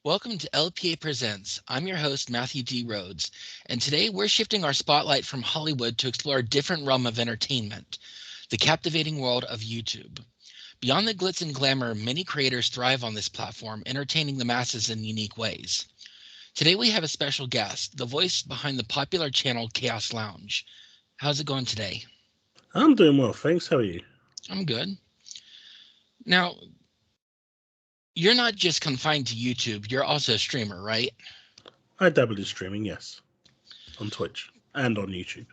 Welcome to LPa Presents. I'm your host, Matthew D. Rhodes, and today we're shifting our spotlight from Hollywood to explore a different realm of entertainment, the captivating world of YouTube. Beyond the glitz and glamour, many creators thrive on this platform, entertaining the masses in unique ways. Today we have a special guest, the voice behind the popular channel Chaos Lounge. How's it going today? I'm doing well, thanks. How are you? I'm good. Now, you're not just confined to YouTube, you're also a streamer, right? I dabble in streaming, yes, on Twitch and on YouTube.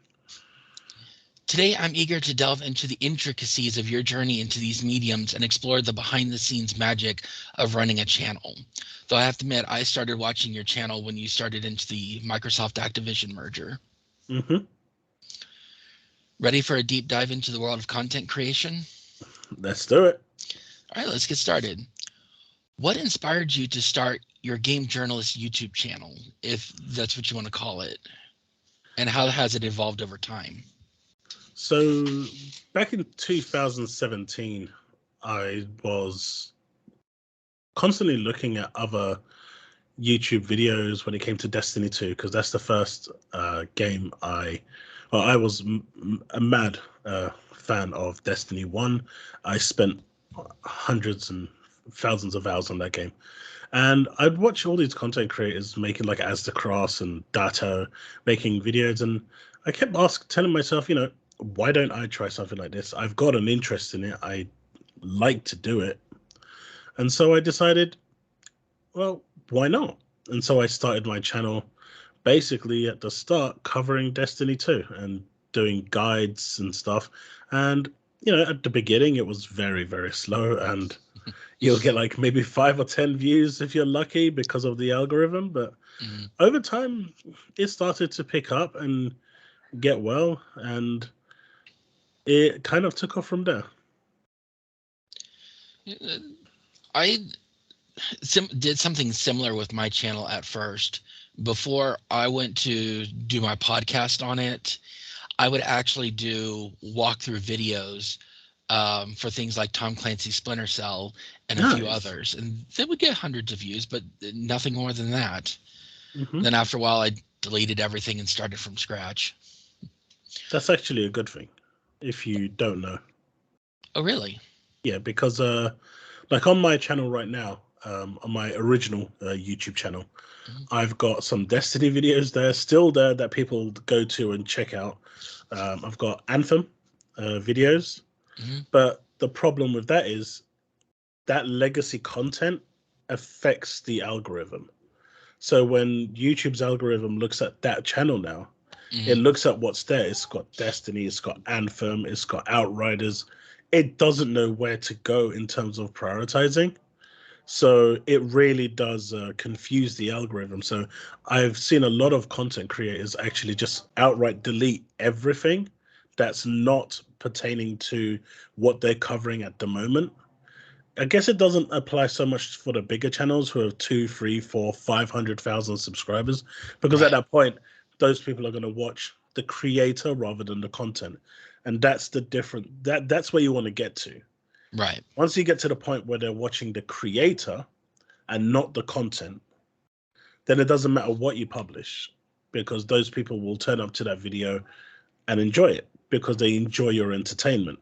Today, I'm eager to delve into the intricacies of your journey into these mediums and explore the behind the scenes magic of running a channel. Though I have to admit, I started watching your channel when you started into the Microsoft Activision merger. Mm-hmm. Ready for a deep dive into the world of content creation? Let's do it. All right, let's get started. What inspired you to start your game journalist YouTube channel, if that's what you want to call it? And how has it evolved over time? So, back in 2017, I was constantly looking at other YouTube videos when it came to Destiny 2, because that's the first game I was a mad fan of Destiny 1. I spent hundreds and thousands of hours on that game. And I'd watch all these content creators making like As the Cross and Dato making videos. And I kept telling myself, why don't I try something like this? I've got an interest in it. I like to do it. And so I decided, well, why not? And so I started my channel basically at the start covering Destiny 2 and doing guides and stuff. And, at the beginning, it was very, very slow. And you'll get like maybe 5 or 10 views if you're lucky because of the algorithm. But over time, it started to pick up and get well. And it kind of took off from there. I did something similar with my channel at first. Before I went to do my podcast on it, I would actually do walkthrough videos for things like Tom Clancy's Splinter Cell and a few others. And they would get hundreds of views, but nothing more than that. Then after a while, I deleted everything and started from scratch. That's actually a good thing, if you don't know. Oh, really? Yeah, because like on my channel right now, on my original YouTube channel, I've got some Destiny videos there, still there, that people go to and check out. I've got Anthem videos, but the problem with that is that legacy content affects the algorithm. So when YouTube's algorithm looks at that channel now, it looks at what's there. It's got Destiny, it's got Anthem, it's got Outriders. It doesn't know where to go in terms of prioritizing. So it really does confuse the algorithm. So I've seen a lot of content creators actually just outright delete everything that's not pertaining to what they're covering at the moment. I guess it doesn't apply so much for the bigger channels who have 2, 3, 4, 500,000 subscribers, because at that point, those people are going to watch the creator rather than the content. And that's the different, that's where you want to get to. Right. Once you get to the point where they're watching the creator and not the content, then it doesn't matter what you publish, because those people will turn up to that video and enjoy it because they enjoy your entertainment.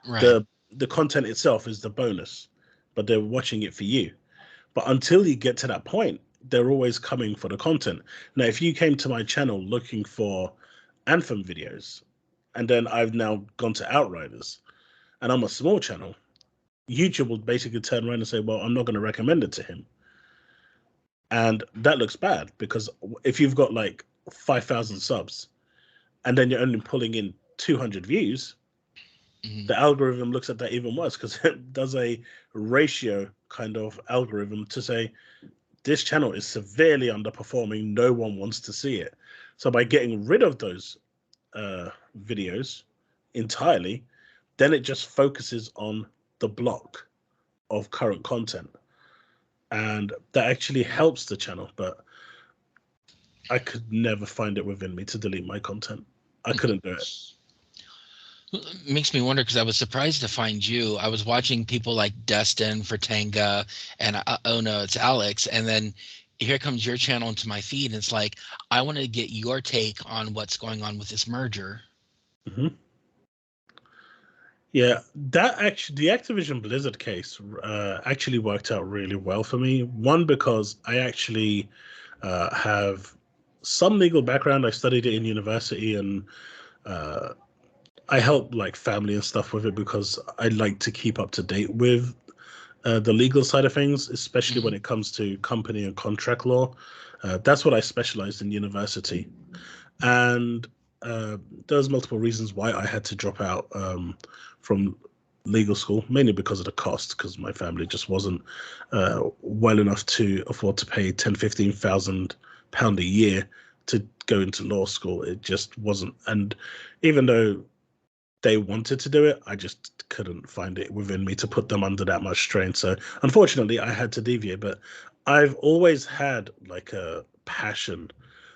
Right. The content itself is the bonus, but they're watching it for you. But until you get to that point, they're always coming for the content. Now, if you came to my channel looking for Anthem videos, and then I've now gone to Outriders, and I'm a small channel, YouTube will basically turn around and say, well, I'm not going to recommend it to him. And that looks bad, because if you've got like 5,000 subs and then you're only pulling in 200 views, the algorithm looks at that even worse, because it does a ratio kind of algorithm to say, this channel is severely underperforming. No one wants to see it. So by getting rid of those videos entirely, then it just focuses on the block of current content. And that actually helps the channel. But I could never find it within me to delete my content. I couldn't do it. It makes me wonder, because I was surprised to find you. I was watching people like Destin, Fertanga, and oh no, it's Alex. And then here comes your channel into my feed, and it's like, I want to get your take on what's going on with this merger. Hmm. Yeah, that actually, the Activision Blizzard case actually worked out really well for me. One, because I actually have some legal background. I studied it in university, and uh, I help like family and stuff with it because I like to keep up to date with the legal side of things, especially when Hmm. it comes to company and contract law. That's what I specialized in university, and there's multiple reasons why I had to drop out from legal school, mainly because of the cost, because my family just wasn't well enough to afford to pay 10, 15,000 pound a year to go into law school. It just wasn't, and even though they wanted to do it, I just couldn't find it within me to put them under that much strain. So unfortunately, I had to deviate. But I've always had like a passion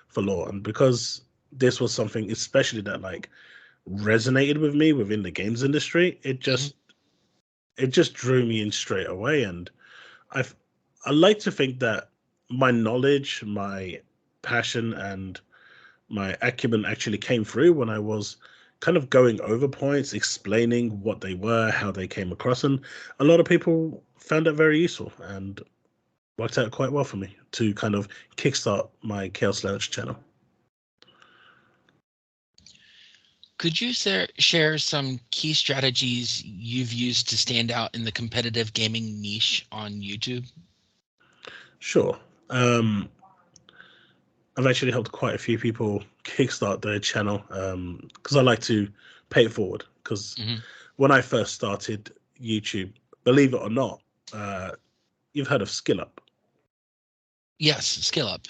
for law, and because this was something, especially that like resonated with me within the games industry, Hmm. it just drew me in straight away. And I've I like to think that my knowledge, my passion, and my acumen actually came through when I was kind of going over points, explaining what they were, how they came across, and a lot of people found that very useful and worked out quite well for me to kind of kickstart my Chaos Lounge channel. Could you share some key strategies you've used to stand out in the competitive gaming niche on YouTube? Sure. Um, I've actually helped quite a few people kickstart their channel because I like to pay it forward. Because Hmm. when I first started YouTube, believe it or not, uh, you've heard of SkillUp. Yes, skill up.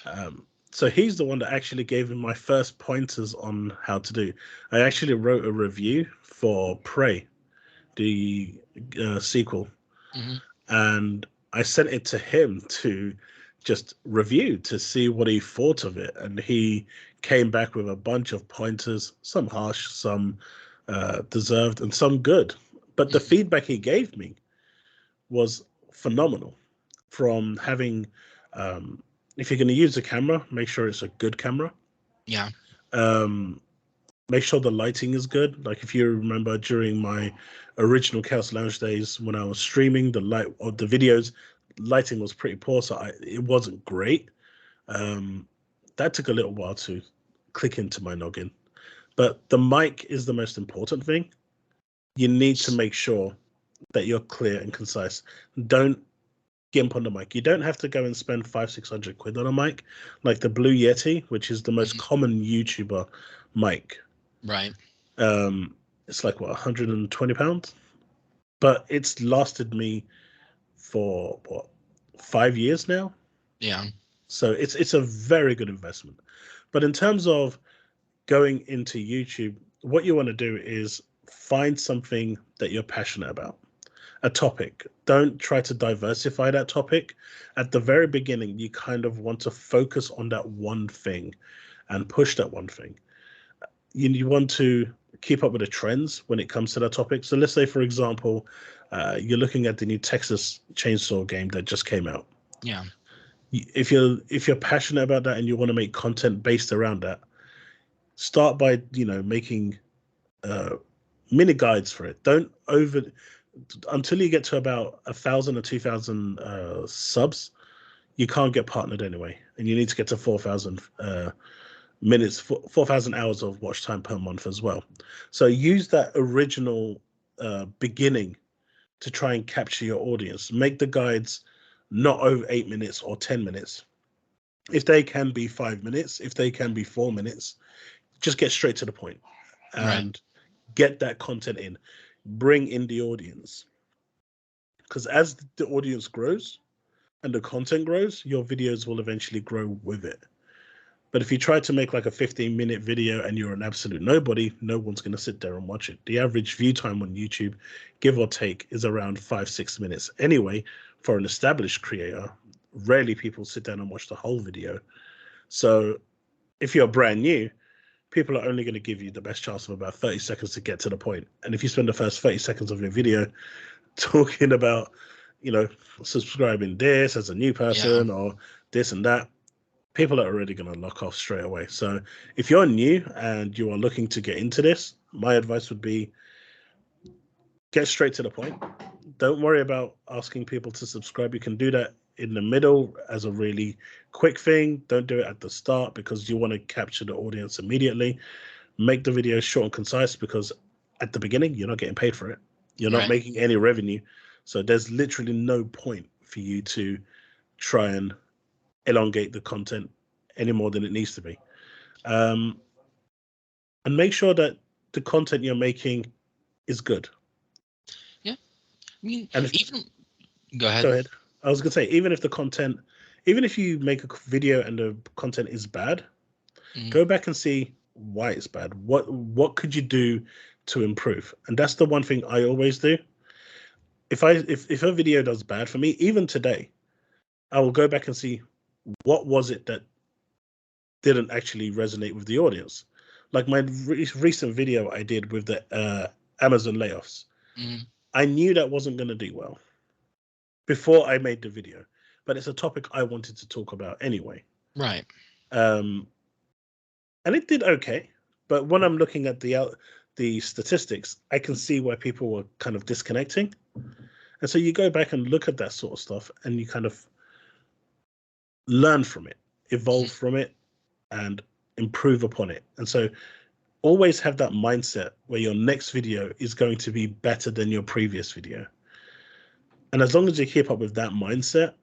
So he's the one that actually gave me my first pointers on how to do. I actually wrote a review for Prey, the sequel, Hmm. and I sent it to him to just review to see what he thought of it, and he came back with a bunch of pointers, some harsh, some deserved, and some good. But the Hmm. feedback he gave me was phenomenal. From having, um, if you're going to use a camera, make sure it's a good camera. Yeah. Um, Make sure the lighting is good. Like if you remember during my original Chaos Lounge days when I was streaming, the light or the videos, lighting was pretty poor, so it wasn't great. Um, that took a little while to click into my noggin. But the mic is the most important thing. You need to make sure that you're clear and concise. Don't gimp on the mic. You don't have to go and spend 500-600 quid on a mic, like the Blue Yeti, which is the most Hmm. common YouTuber mic. Right. Um, it's like what, £120, but it's lasted me for what, 5 years now. Yeah. So it's a very good investment. But in terms of going into YouTube, what you want to do is find something that you're passionate about, a topic. Don't try to diversify that topic. At the very beginning, you kind of want to focus on that one thing and push that one thing. You want to keep up with the trends when it comes to that topic. So let's say, for example, you're looking at the new Texas Chainsaw game that just came out. Yeah. If you're passionate about that and you want to make content based around that, start by making uh, mini guides for it. Don't over until you get to about 1,000 or 2,000 subs. You can't get partnered anyway, and you need to get to 4,000 minutes, 4,000 hours of watch time per month as well. So use that original beginning to try and capture your audience. Make the guides not over 8 minutes or 10 minutes. If they can be 5 minutes, if they can be 4 minutes, just get straight to the point Right. and get that content in. Bring in the audience, because as the audience grows and the content grows, your videos will eventually grow with it. But if you try to make like a 15-minute video and you're an absolute nobody, no one's going to sit there and watch it. The average view time on YouTube, give or take, is around 5-6 minutes. Anyway, for an established creator, rarely people sit down and watch the whole video. So if you're brand new, people are only going to give you the best chance of about 30 seconds to get to the point. And if you spend the first 30 seconds of your video talking about, you know, subscribing this as a new Yeah. person or this and that, people are already going to lock off straight away. So if you're new and you are looking to get into this, my advice would be get straight to the point. Don't worry about asking people to subscribe. You can do that in the middle as a really quick thing. Don't do it at the start because you want to capture the audience immediately. Make the video short and concise because at the beginning, you're not getting paid for it. You're not Right. making any revenue. So there's literally no point for you to try and elongate the content any more than it needs to be. And make sure that the content you're making is good. Yeah. I mean, And if, even go ahead. go ahead. I was going to say, even if the content, even if you make a video and the content is bad, Mhm. go back and see why it's bad. What could you do to improve? And that's the one thing I always do. If a video does bad for me, even today, I will go back and see what was it that didn't actually resonate with the audience. Like my recent video I did with the Amazon layoffs. Mhm. I knew that wasn't going to do well before I made the video, but it's a topic I wanted to talk about anyway. Right. Um, and it did okay. But when I'm looking at the statistics, I can see why people were kind of disconnecting. And so you go back and look at that sort of stuff, and you kind of learn from it, evolve Mhm. from it, and improve upon it. And so always have that mindset where your next video is going to be better than your previous video. And as long as you keep up with that mindset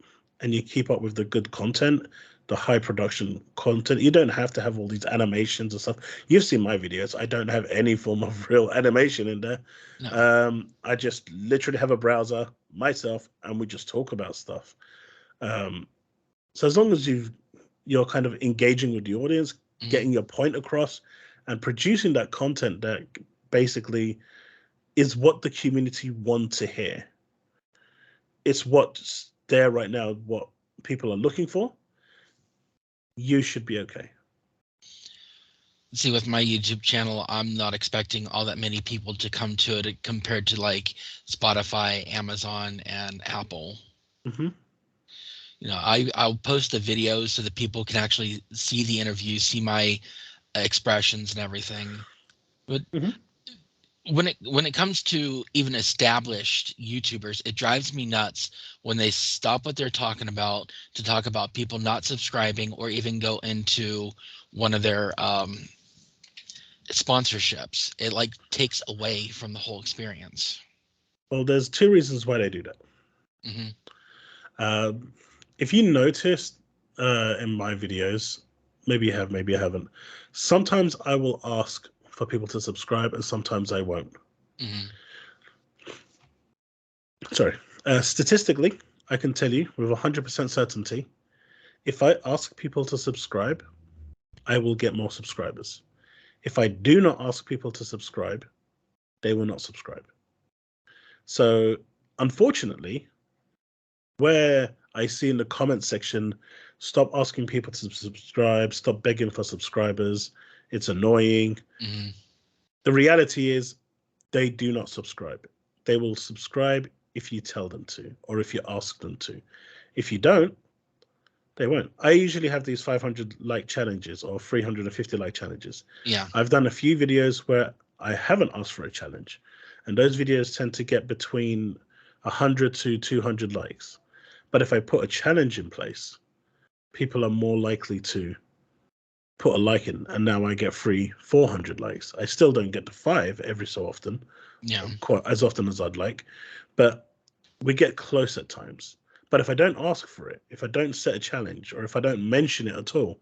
and you keep up with the good content, the high production content, you don't have to have all these animations and stuff. You've seen my videos. I don't have any form of real animation in there. No. I just literally have a browser myself and we just talk about stuff. Um, so as long as you're kind of engaging with the audience, Mhm. getting your point across, and producing that content that basically is what the community want to hear. It's what's there right now, what people are looking for. You should be okay. See, with my YouTube channel, I'm not expecting all that many people to come to it compared to like Spotify, Amazon, and Apple. Hmm. I'll post the videos so that people can actually see the interview, see my expressions and everything. But Hmm. when it comes to even established YouTubers, it drives me nuts when they stop what they're talking about to talk about people not subscribing or even go into one of their sponsorships. It like takes away from the whole experience. Well, there's two reasons why they do that. Hmm. Um, if you noticed in my videos, maybe you have, maybe you haven't. Sometimes I will ask for people to subscribe, and sometimes I won't. Hmm. Sorry. Statistically, I can tell you with 100% certainty, if I ask people to subscribe, I will get more subscribers. If I do not ask people to subscribe, they will not subscribe. So, unfortunately, where I see in the comment section, stop asking people to subscribe, stop begging for subscribers, it's annoying. Hmm. The reality is, they do not subscribe. They will subscribe if you tell them to or if you ask them to. If you don't, they won't. I usually have these 500 like challenges or 350 like challenges. Yeah. I've done a few videos where I haven't asked for a challenge, and those videos tend to get between 100 to 200 likes. But if I put a challenge in place, people are more likely to put a like in, and now I get 400 likes. I still don't get to five every so often, Yeah. quite as often as I'd like, but we get close at times. But if I don't ask for it, if I don't set a challenge, or if I don't mention it at all,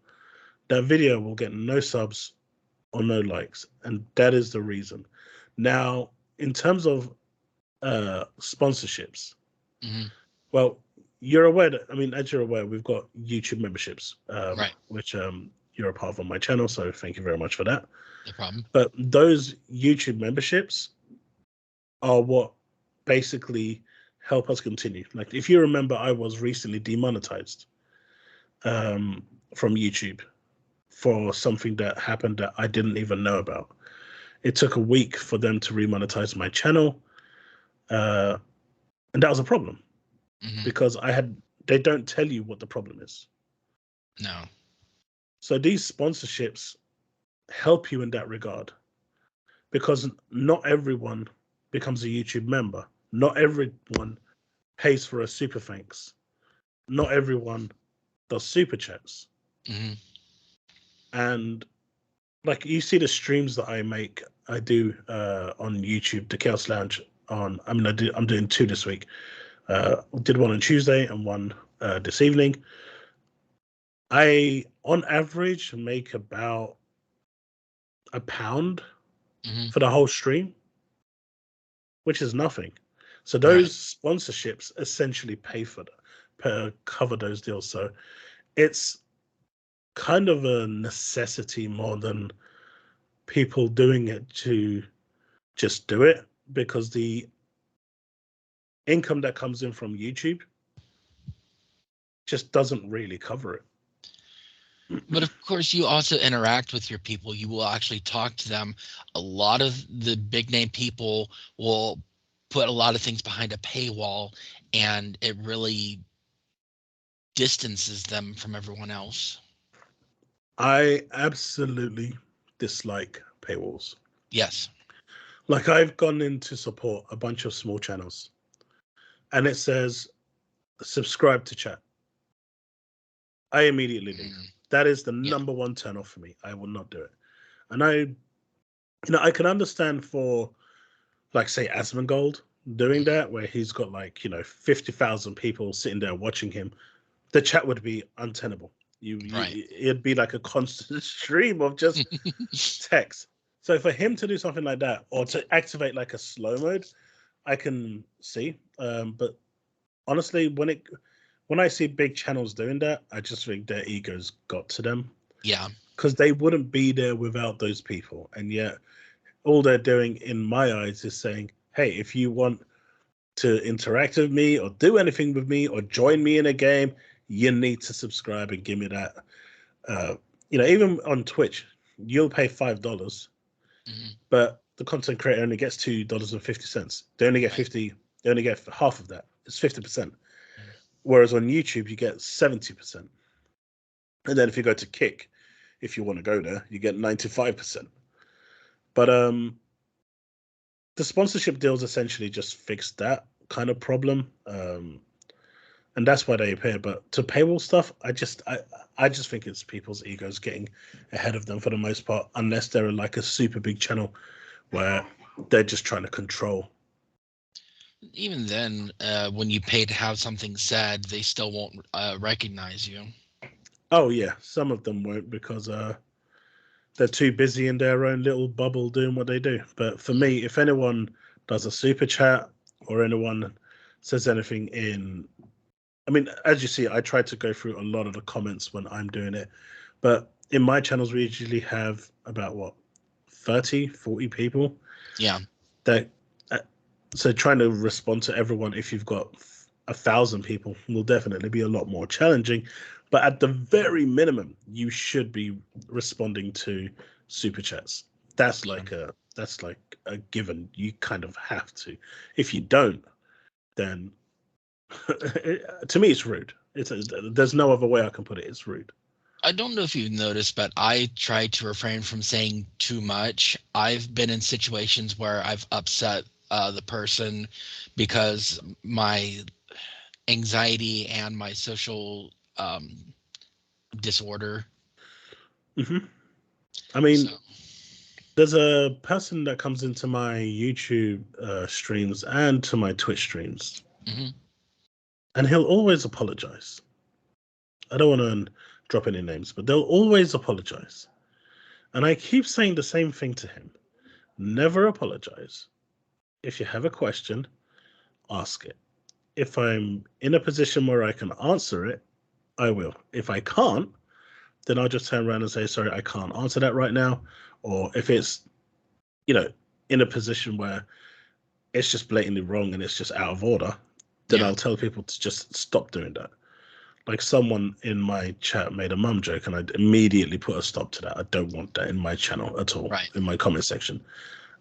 that video will get no subs or no likes, and that is the reason. Now, in terms of sponsorships, Hmm. well, you're aware that, I mean, as you're aware, we've got YouTube memberships, Right. which you're a part of on my channel, so thank you very much for that. No problem. But those YouTube memberships are what basically help us continue. Like, if you remember, I was recently demonetized um, from YouTube for something that happened that I didn't even know about. It took a week for them to remonetize my channel, uh, and that was a problem Hmm. because they don't tell you what the problem is. No. So these sponsorships help you in that regard, because not everyone becomes a YouTube member. Not everyone pays for a super thanks. Not everyone does super chats. Hmm. And like, you see the streams that I do on YouTube, the Chaos Lounge. I'm doing two this week. Did one on Tuesday and one this evening. I, on average, make about £1 Hmm. for the whole stream, which is nothing. So Right. those sponsorships essentially cover those deals. So it's kind of a necessity more than people doing it to just do it, because the income that comes in from YouTube just doesn't really cover it. But of course, you also interact with your people. You will actually talk to them. A lot of the big name people will put a lot of things behind a paywall, and it really distances them from everyone else. I absolutely dislike paywalls. Yes. Like, I've gone in to support a bunch of small channels and it says subscribe to chat. I immediately leave. Mm, That is the yeah. number one turn off for me. I will not do it. And I can understand for, like, say, Asmongold doing Mhm. that, where he's got, like, 50,000 people sitting there watching him. The chat would be untenable. Right. It'd be like a constant stream of just text. So for him to do something like that, or to activate like a slow mode, I can see. But honestly, when I see big channels doing that, I just think their egos got to them, Yeah. because they wouldn't be there without those people. And yet, all they're doing, in my eyes, is saying, "Hey, if you want to interact with me or do anything with me or join me in a game, you need to subscribe and give me that." Uh, even on Twitch, you'll pay $5, Hmm. but the content creator only gets $2.50. They only get Right. 50. They only get half of that. It's 50%. Whereas on YouTube, you get 70%. And then if you go to Kick, if you want to go there, you get 95%. But the sponsorship deals essentially just fix that kind of problem. And that's why they appear. But to paywall stuff, I just think it's people's egos getting ahead of them for the most part, unless they're like a super big channel where they're just trying to control. Even then, when you pay to have something said, they still won't recognize you. Oh yeah, some of them won't, because they're too busy in their own little bubble doing what they do. But for Mhm. me, if anyone does a super chat or anyone says anything in, I mean, as you see, I try to go through a lot of the comments when I'm doing it. But in my channels, we usually have about what, 30, 40 people Yeah. that. uh, So trying to respond to everyone, if you've got 1,000 people, will definitely be a lot more challenging. But at the very minimum, you should be responding to super chats. Yeah. That's like a given. You kind of have to. If you don't, then to me it's rude. There's no other way I can put it. It's rude. I don't know if you've noticed, but I try to refrain from saying too much. I've been in situations where I've upset the person because my anxiety and my social disorder. hmm I So, mean, there's a person that comes into my YouTube streams and to my Twitch streams, mhm. and he'll always apologize. I don't want to drop any names, but they'll always apologize. And I keep saying the same thing to him: never apologize. If you have a question, ask it. If I'm in a position where I can answer it, I will. If I can't, then I'll just turn around and say, sorry, I can't answer that right now. Or if it's, you know, in a position where it's just blatantly wrong and it's just out of order, then Yeah. I'll tell people to just stop doing that. Like, someone in my chat made a mum joke, and I immediately put a stop to that. I don't want that in my channel at all, Right. in my comment section.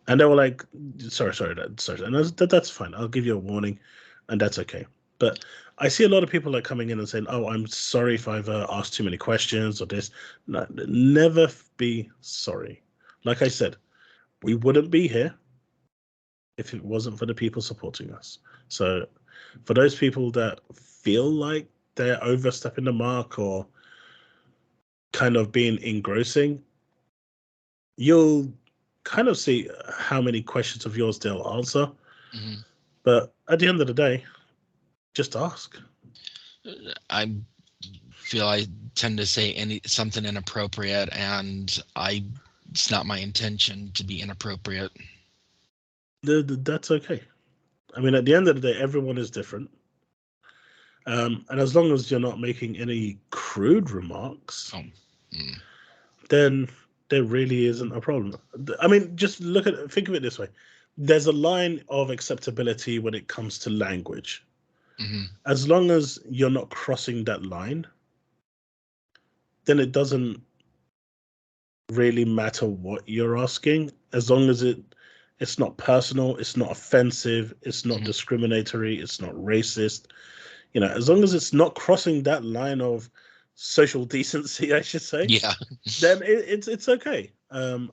And they were like, sorry, sorry, sorry. And that's fine. I'll give you a warning, and that's okay. But I see a lot of people like coming in and saying, "Oh, I'm sorry if I've asked too many questions or this." No, never be sorry. Like I said, we wouldn't be here if it wasn't for the people supporting us. So, for those people that feel like they're overstepping the mark or kind of being engrossing, you'll kind of see how many questions of yours they'll answer. Hmm. But at the end of the day, just ask. I feel I tend to say something inappropriate, and it's not my intention to be inappropriate. That's okay. I mean, at the end of the day, everyone is different. And as long as you're not making any crude remarks, Oh, mm, then there really isn't a problem. I mean, just think of it this way. There's a line of acceptability when it comes to language. hmm As long as you're not crossing that line, then it doesn't really matter what you're asking, as long as it's not personal, it's not offensive, it's not hmm discriminatory, it's not racist. As long as it's not crossing that line of social decency, I should say, Yeah. then it's okay. And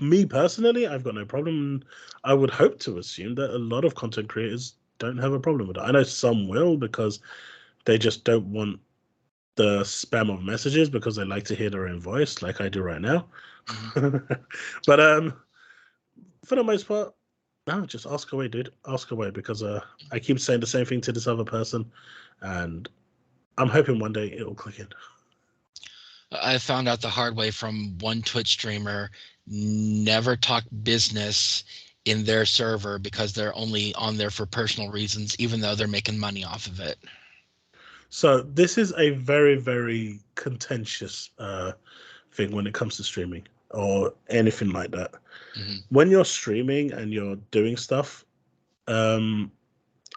me personally, I've got no problem. I would hope to assume that a lot of content creators don't have a problem with it. I know some will because they just don't want the spam of messages because they like to hear their own voice, like I do right now. hmm But for the most part, no, just ask away, dude. Ask away because I keep saying the same thing to this other person, and I'm hoping one day it'll click in. I found out the hard way from one Twitch streamer: never talk business in their server because they're only on there for personal reasons, even though they're making money off of it. So this is a very, very contentious thing when it comes to streaming or anything like that. Hmm When you're streaming and you're doing stuff, um,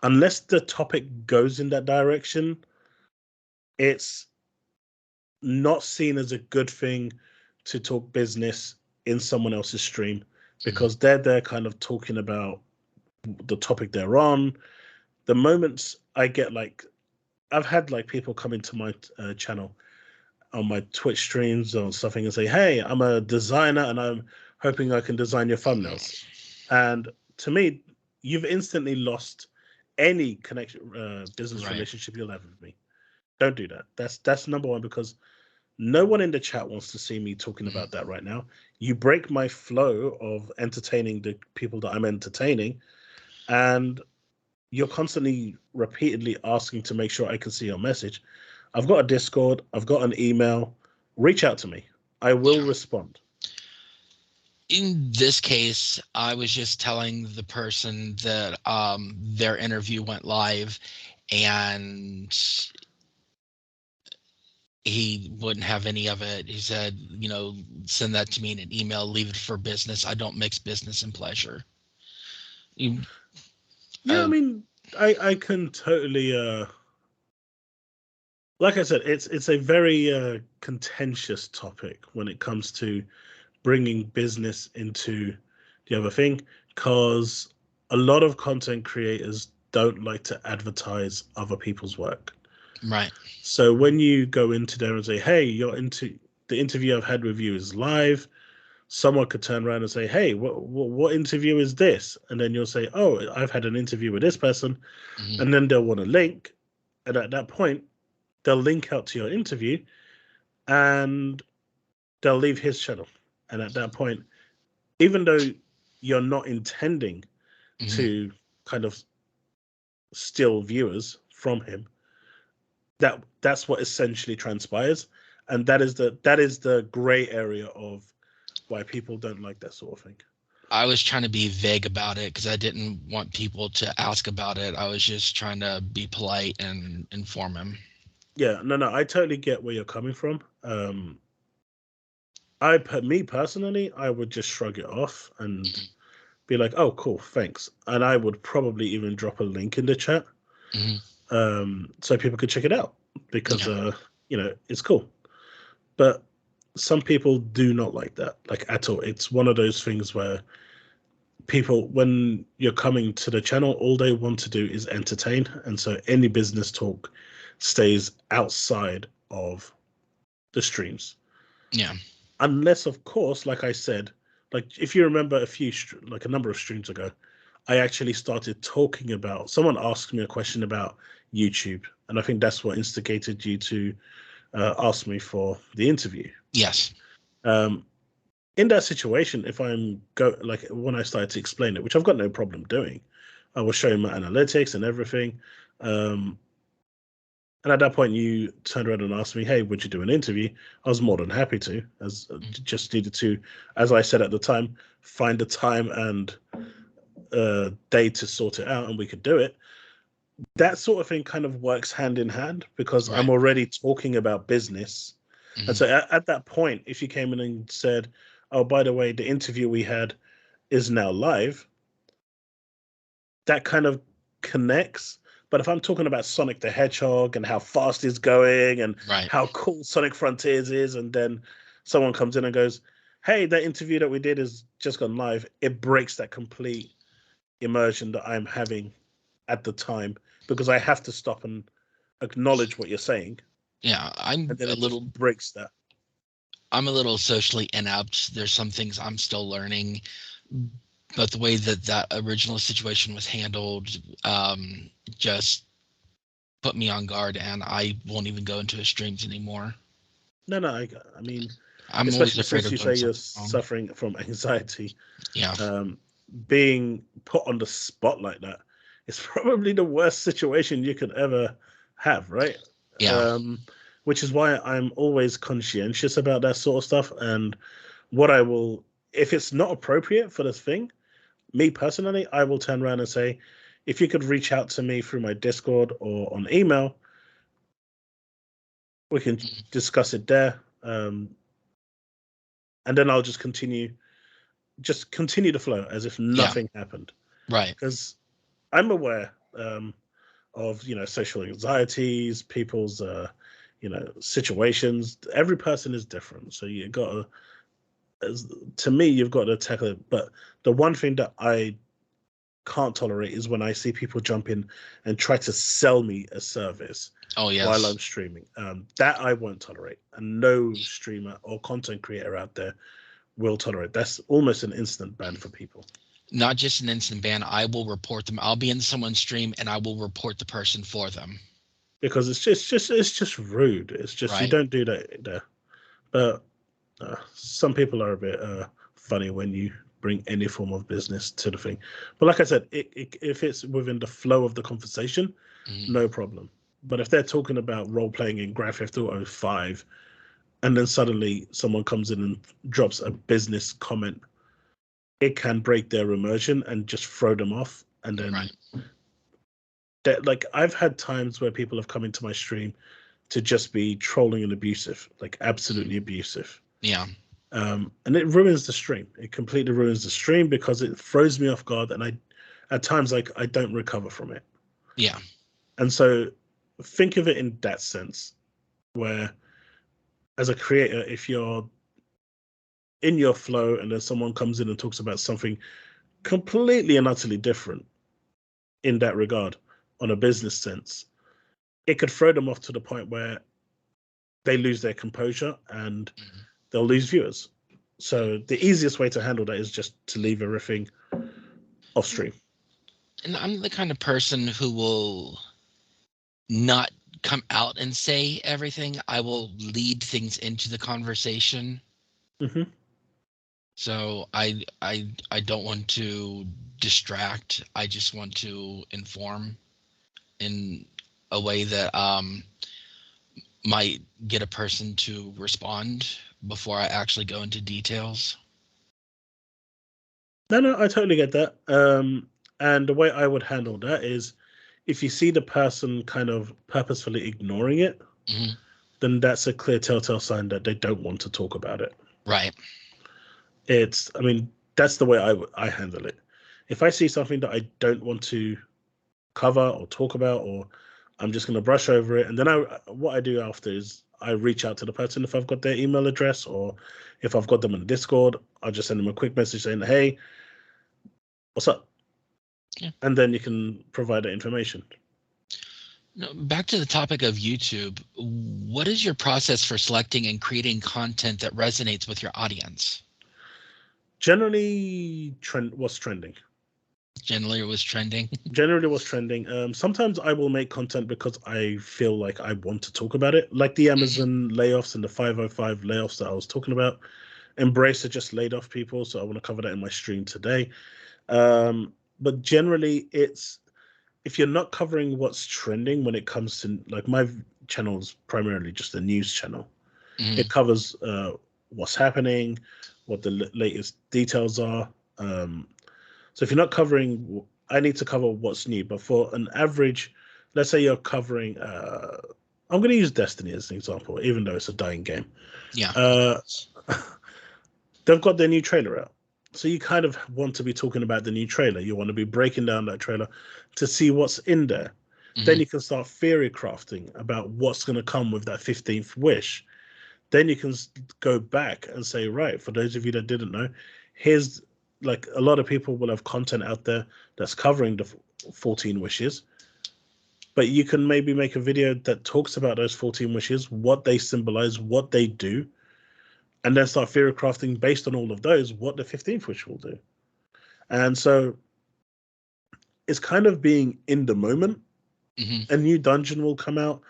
unless the topic goes in that direction, it's not seen as a good thing to talk business in someone else's stream hmm because they're kind of talking about the topic they're on. The moments I get like, I've had like people come into my channel on my Twitch streams or something and say, "Hey, I'm a designer and I'm hoping I can design your thumbnails." And to me, you've instantly lost any connection, business Right. relationship you'll have with me. Don't do that. That's number one because no one in the chat wants to see me talking about hmm that right now. You break my flow of entertaining the people that I'm entertaining, and you're constantly repeatedly asking to make sure I can see your message. I've got a Discord, I've got an email. Reach out to me. I will Yeah. respond. In this case, I was just telling the person that their interview went live, and he wouldn't have any of it. He said, send that to me in an email, leave it for business. I don't mix business and pleasure. You, Yeah, I uh, mean, I can totally like I said, it's a very contentious topic when it comes to bringing business into the other thing because a lot of content creators don't like to advertise other people's work. right. So when you go into there and say, "Hey, you're into the interview I've had with you is live," someone could turn around and say, "Hey, what interview is this?" And then you'll say, "Oh, I've had an interview with this person," hmm and then they'll want a link, and at that point, they'll link out to your interview, and they'll leave his channel, and at that point, even though you're not intending hmm to kind of steal viewers from him, that's what essentially transpires, and that is the gray area of why people don't like that sort of thing. I was trying to be vague about it because I didn't want people to ask about it. I was just trying to be polite and inform him. Yeah, no, I totally get where you're coming from. Me personally, I would just shrug it off and be like, "Oh, cool, thanks," and I would probably even drop a link in the chat, Hmm so people could check it out because Yeah. it's cool. But some people do not like that, like at all. It's one of those things where people, when you're coming to the channel, all they want to do is entertain, and so any business talk stays outside of the streams. Yeah. Unless, of course, like I said, like if you remember like a number of streams ago, I actually started talking about, someone asked me a question about YouTube, and I think that's what instigated you to ask me for the interview. Yes. Um, in that situation, if I'm like when I started to explain it, which I've got no problem doing, I was showing my analytics and everything. Um, and at that point, you turned around and asked me, "Hey, would you do an interview?" I was more than happy to, as just needed to, as I said at the time, find the time and day to sort it out, and we could do it. That sort of thing kind of works hand in hand because I'm Right. already talking about business. And so Hmm. at that point, if you came in and said, "Oh, by the way, the interview we had is now live," that kind of connects. But if I'm talking about Sonic the Hedgehog and how fast he's going and Right. how cool Sonic Frontiers is, and then someone comes in and goes, "Hey, that interview that we did has just gone live," it breaks that complete immersion that I'm having at the time because I have to stop and acknowledge what you're saying, Yeah. and then it just breaks that. I'm a little socially inept. There's some things I'm still learning, but the way that that original situation was handled just put me on guard, and I won't even go into his streams anymore. No, no, I mean, I'm always especially afraid since of you doing say you're something wrong. suffering from anxiety, Yeah. um, being put on the spot like that is probably the worst situation you could ever have, right? Yeah. Um, which is why I'm always conscientious about that sort of stuff. And what I will, if it's not appropriate for the thing, me personally, I will turn around and say, if you could reach out to me through my Discord or on email, we can Mhm. discuss it there. And then I'll just continue the flow as if Yeah. nothing happened. Right. Because I'm aware of social anxieties, people's situations. Every person is different, so you got to. To me, you've got to tackle it. But the one thing that I can't tolerate is when I see people jump in and try to sell me a service Oh, while yes. I'm streaming. That I won't tolerate, and no streamer or content creator out there will tolerate. That's almost an instant ban for people Not just an instant ban. I will report them. I'll be in someone's stream and I will report the person for them. because it's just rude. It's just you Right. don't do that there. But some people are a bit funny when you bring any form of business to the thing. But like I said, if it's within the flow of the conversation, Mhm. no problem. But if they're talking about role playing in Grand Theft Auto 5, and then suddenly someone comes in and drops a business comment, it can break their immersion and just throw them off. And then, Right. that, like, I've had times where people have come into my stream to just be trolling and abusive, like Mhm. absolutely abusive. Yeah. And it ruins the stream. It completely ruins the stream because it throws me off guard, and at times, like I don't recover from it. Yeah. And so, think of it in that sense, where as a creator, if you're in your flow and then someone comes in and talks about something completely and utterly different in that regard, on a business sense, it could throw them off to the point where they lose their composure and Mhm. they'll lose viewers. So the easiest way to handle that is just to leave everything off stream. And I'm the kind of person who will not come out and say everything. I will lead things into the conversation. Hmm. So I don't want to distract. I just want to inform in a way that might get a person to respond before I actually go into details. No, no, I totally get that. And the way I would handle that is if you see the person kind of purposefully ignoring it, Hmm. then that's a clear telltale sign that they don't want to talk about it. Right. I mean, that's the way I handle it. If I see something that I don't want to cover or talk about, or I'm just going to brush over it, and then what I do after is I reach out to the person if I've got their email address, or if I've got them on Discord, I'll just send them a quick message saying, "Hey, what's up? Yeah. And then you can provide that information. No, back to the topic of YouTube, what is your process for selecting and creating content that resonates with your audience? Generally, what's trending. Generally, it was trending. Generally, what's trending. Sometimes I will make content because I feel like I want to talk about it, like the Amazon layoffs and the 505 layoffs that I was talking about. Embracer just laid off people, so I want to cover that in my stream today. But generally, it's if you're not covering what's trending when it comes to, like, my channel is primarily just a news channel. It covers what's happening, what the latest details are. So if you're not covering, I need to cover what's new. But for an average, let's say you're covering, I'm going to use Destiny as an example, even though it's a dying game. Yeah. They've got their new trailer out. So you kind of want to be talking about the new trailer. You want to be breaking down that trailer to see what's in there. Then you can start theory crafting about what's going to come with that 15th wish. Then you can go back and say, right, for those of you that didn't know, here's, like, a lot of people will have content out there that's covering the 14 wishes. But you can maybe make a video that talks about those 14 wishes, what they symbolize, what they do, and then start theory crafting based on all of those, what the 15th wish will do. And so it's kind of being in the moment. A new dungeon will come out,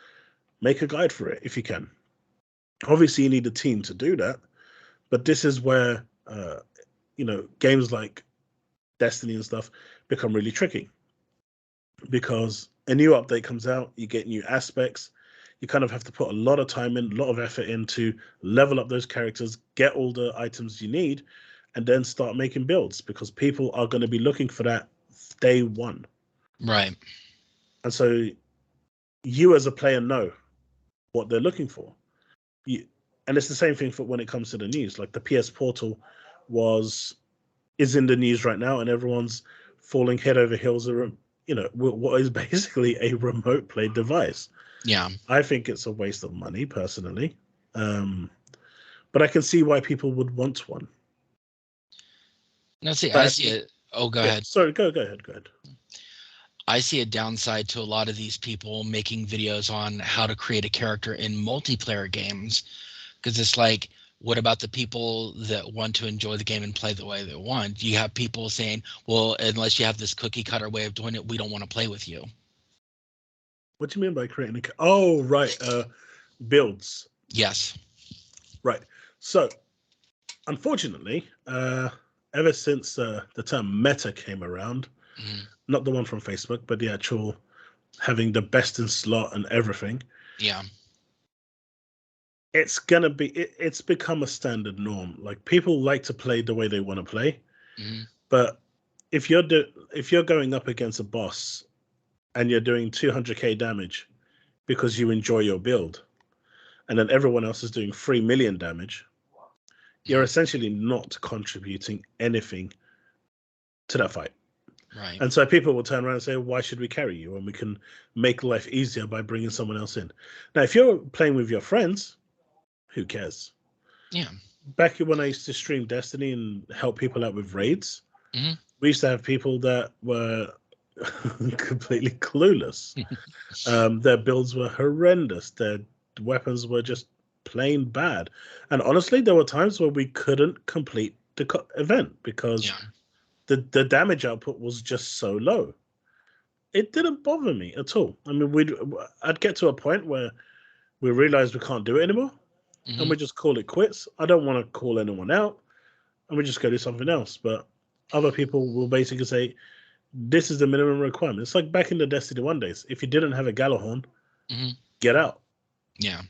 make a guide for it if you can. Obviously, you need a team to do that, but this is where games like Destiny and stuff become really tricky, because a new update comes out, you get new aspects, you kind of have to put a lot of time in, a lot of effort into level up those characters, get all the items you need, and then start making builds, because people are going to be looking for that day one. Right. And so you as a player know what they're looking for. And it's the same thing for when it comes to the news. Like the PS Portal is in the news right now, and everyone's falling head over heels around, what is basically a remote play device. Yeah. I think it's a waste of money, personally. But I can see why people would want one. No, see, I But see it. Oh, go yeah, ahead. sorry, go ahead. I see a downside to a lot of these people making videos on how to create a character in multiplayer games, because it's like, what about the people that want to enjoy the game and play the way they want? You have people saying, well, unless you have this cookie cutter way of doing it, we don't want to play with you. What do you mean by creating oh, right, builds? Yes. Right. So, unfortunately, ever since the term meta came around, not the one from Facebook, but the actual having the best in slot and everything. Yeah. It's become a standard norm. Like, people like to play the way they want to play. But if you're going up against a boss and you're doing 200k damage because you enjoy your build, and then everyone else is doing 3 million damage, you're essentially not contributing anything to that fight. Right. And so people will turn around and say, why should we carry you when we can make life easier by bringing someone else in? Now, if you're playing with your friends, who cares? Yeah. Back when I used to stream Destiny and help people out with raids, we used to have people that were completely clueless. Their builds were horrendous. Their weapons were just plain bad. And honestly, there were times where we couldn't complete the event because the damage output was just so low. It didn't bother me at all. I mean, I'd get to a point where we realized we can't do it anymore, and we just call it quits. I don't want to call anyone out, and we just go do something else. But other people will basically say, this is the minimum requirement. It's like back in the Destiny 1 days. If you didn't have a Galahorn, get out. Yeah.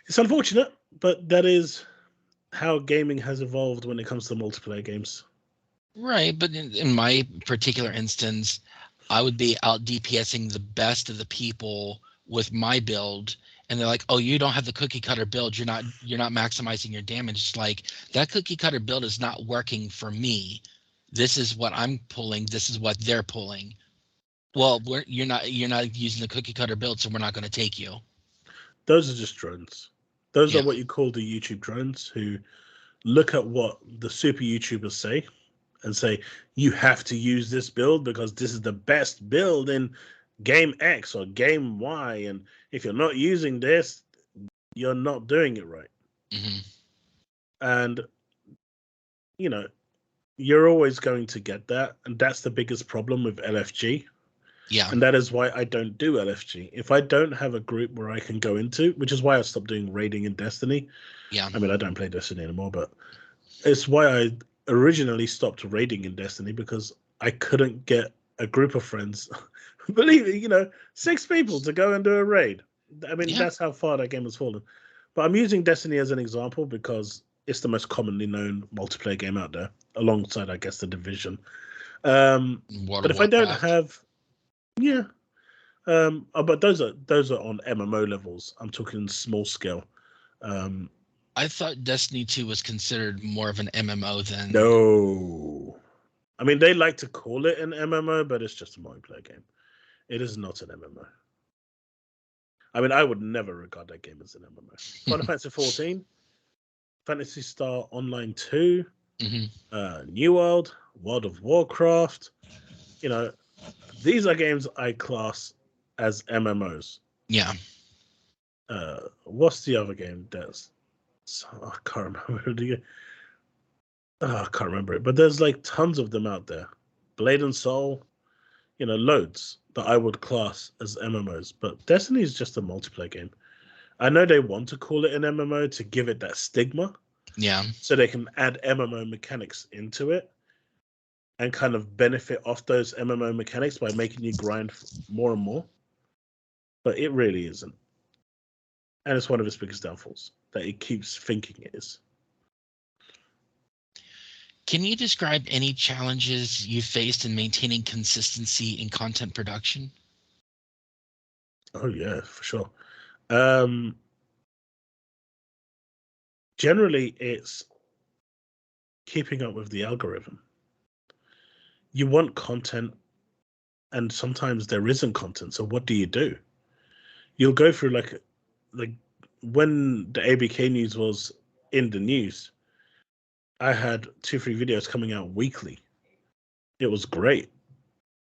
It's unfortunate, but that is how gaming has evolved when it comes to multiplayer games. Right. But in my particular instance, I would be out DPSing the best of the people with my build, and they're like, oh, you don't have the cookie cutter build, you're not maximizing your damage. It's like, that cookie cutter build is not working for me. This is what I'm pulling, this is what they're pulling. Well, you're not using the cookie cutter build, so we're not going to take you. Those are just drones. Those are what you call the YouTube drones, who look at what the super YouTubers say and say, you have to use this build because this is the best build in game X or game Y. And if you're not using this, you're not doing it right. Mm-hmm. And, you know, you're always going to get that. And that's the biggest problem with LFG. Yeah. And that is why I don't do LFG. If I don't have a group where I can go into, which is why I stopped doing raiding in Destiny. Yeah. I mean, I don't play Destiny anymore, but it's why I originally stopped raiding in Destiny, because I couldn't get a group of friends, believe it, 6 people to go and do a raid. I mean, Yeah. that's how far that game has fallen. But I'm using Destiny as an example because it's the most commonly known multiplayer game out there, alongside, I guess, The Division. World But of if I don't Warcraft. have, yeah, but those are on MMO levels. I'm talking small scale. Um, I thought Destiny 2 was considered more of an MMO than. no, I mean they like to call it an MMO, but it's just a multiplayer game. It is not an MMO. I mean, I would never regard that game as an MMO. Final Fantasy 14, Fantasy Star Online 2, New World, World of Warcraft. These are games I class as MMOs. Yeah. What's the other game that's I can't remember. I can't remember it, but there's like tons of them out there. Blade and Soul, loads that I would class as MMOs. But Destiny is just a multiplayer game. I know they want to call it an MMO to give it that stigma, Yeah. so they can add MMO mechanics into it and kind of benefit off those MMO mechanics by making you grind more and more. But it really isn't. And it's one of its biggest downfalls, that it keeps thinking it is. Can you describe any challenges you faced in maintaining consistency in content production? Oh yeah, for sure. Generally, it's keeping up with the algorithm. You want content, and sometimes there isn't content. So what do? You'll go through like when the ABK news was in the news, I had 2-3 videos coming out weekly. It was great.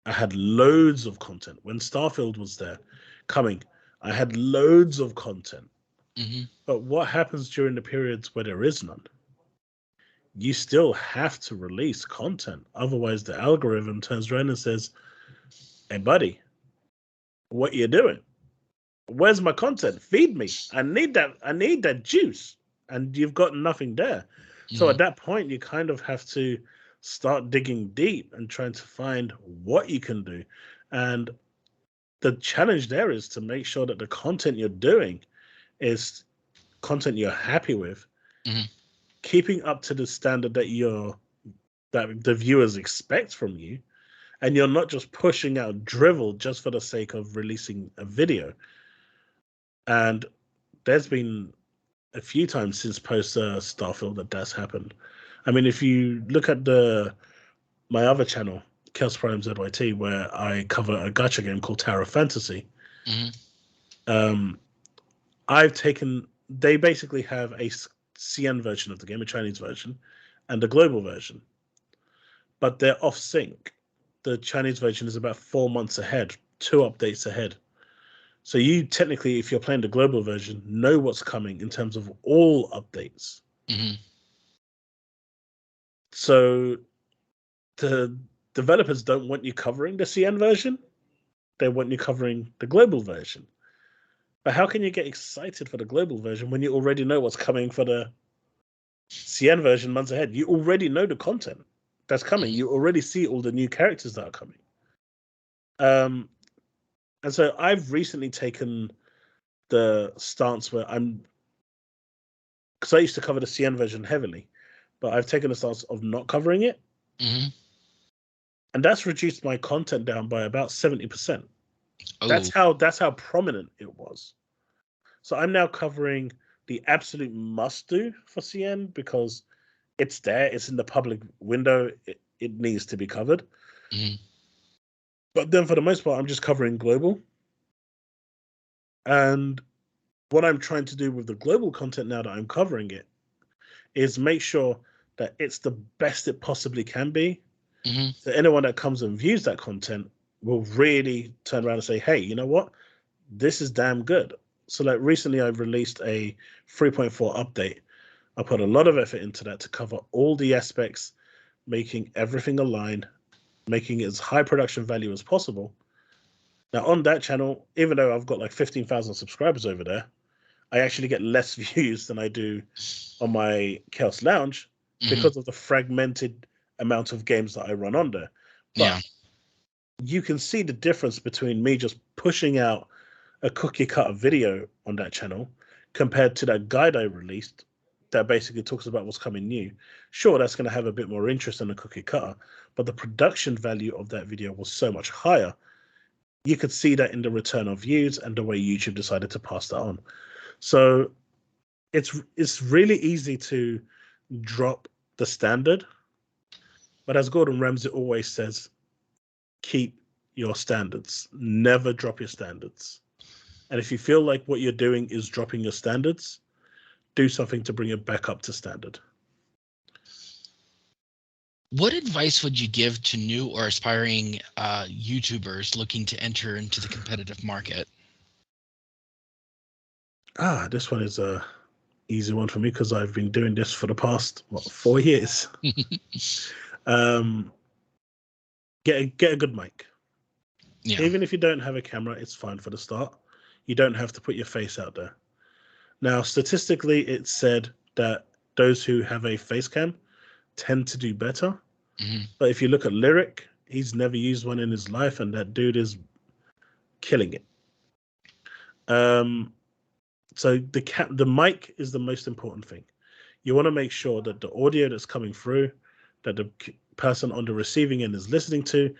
I had loads of content. When Starfield was there coming, I had loads of content. Mm-hmm. But what happens during the periods where there is none? You still have to release content. Otherwise, the algorithm turns around and says, hey, buddy, what you doing? Where's my content? Feed me. I need that. I need that juice. And you've got nothing there. So Mm-hmm. at that point, you kind of have to start digging deep and trying to find what you can do. And the challenge there is to make sure that the content you're doing is content you're happy with, Mm-hmm. keeping up to the standard that the viewers expect from you, and you're not just pushing out drivel just for the sake of releasing a video. And there's been a few times since post Starfield that's happened. I mean, if you look at my other channel, Chaos Prime ZYT, where I cover a gacha game called Tower of Fantasy, Mm-hmm. um, I've taken. They basically have a CN version of the game, a Chinese version, and a global version, but they're off sync. The Chinese version is about 4 months ahead, 2 updates ahead. So you technically, if you're playing the global version, know what's coming in terms of all updates. Mm-hmm. So the developers don't want you covering the CN version. They want you covering the global version. But how can you get excited for the global version when you already know what's coming for the CN version months ahead? You already know the content that's coming. Mm-hmm. You already see all the new characters that are coming. And so I've recently taken the stance where because I used to cover the CN version heavily, but I've taken the stance of not covering it. Mm-hmm. And that's reduced my content down by about 70%. Oh. That's how prominent it was. So I'm now covering the absolute must do for CN because it's there, it's in the public window, it needs to be covered. Mm-hmm. But then for the most part, I'm just covering global. And what I'm trying to do with the global content now that I'm covering it is make sure that it's the best it possibly can be. Hmm. So anyone that comes and views that content will really turn around and say, hey, you know what? This is damn good. So like recently I released a 3.4 update. I put a lot of effort into that to cover all the aspects, making everything align, making it as high production value as possible. Now on that channel, even though I've got like 15,000 subscribers over there, I actually get less views than I do on my Chaos Lounge Hmm. because of the fragmented amount of games that I run on there. Yeah. But you can see the difference between me just pushing out a cookie cutter video on that channel compared to that guide I released that basically talks about what's coming new. Sure, that's going to have a bit more interest than a cookie cutter, but the production value of that video was so much higher. You could see that in the return of views and the way YouTube decided to pass that on. So it's really easy to drop the standard, but as Gordon Ramsay always says, keep your standards. Never drop your standards. And if you feel like what you're doing is dropping your standards, do something to bring it back up to standard. What advice would you give to new or aspiring YouTubers looking to enter into the competitive market? This one is a easy one for me because I've been doing this for the past 4 years. um, get a good mic. Yeah. Even if you don't have a camera, it's fine for the start. You don't have to put your face out there. Now, statistically, it's said that those who have a face cam tend to do better. Hmm. But if you look at Lyric, he's never used one in his life, and that dude is killing it. Um, so the mic is the most important thing. You want to make sure that the audio that's coming through, that the person on the receiving end is listening to,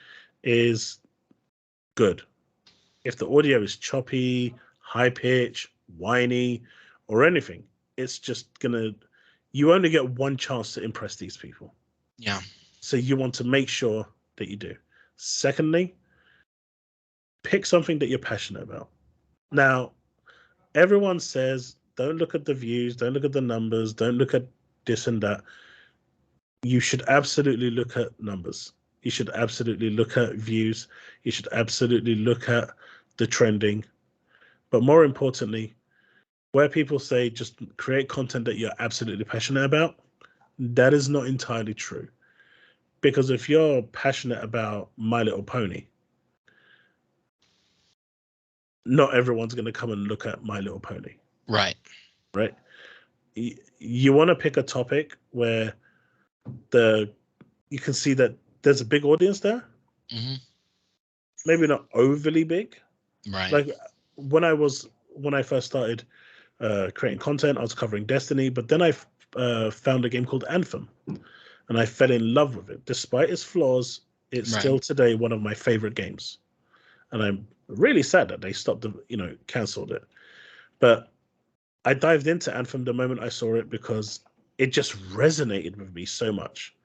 is good. If the audio is choppy, high pitch, whiny, or anything, it's just gonna. You only get one chance to impress these people. Yeah. So you want to make sure that you do. Secondly, pick something that you're passionate about. Now, everyone says don't look at the views, don't look at the numbers, don't look at this and that. You should absolutely look at numbers. You should absolutely look at views. You should absolutely look at the trending. But more importantly, where people say just create content that you're absolutely passionate about, that is not entirely true. Because if you're passionate about My Little Pony, not everyone's going to come and look at My Little Pony, Right. right? You want to pick a topic where the you can see that there's a big audience there, Hmm. maybe not overly big. Right. Like when I first started creating content, I was covering Destiny, but then I found a game called Anthem, and I fell in love with it. Despite its flaws, it's Right. still today one of my favorite games, and I'm really sad that they stopped cancelled it. But I dived into Anthem the moment I saw it because it just resonated with me so much.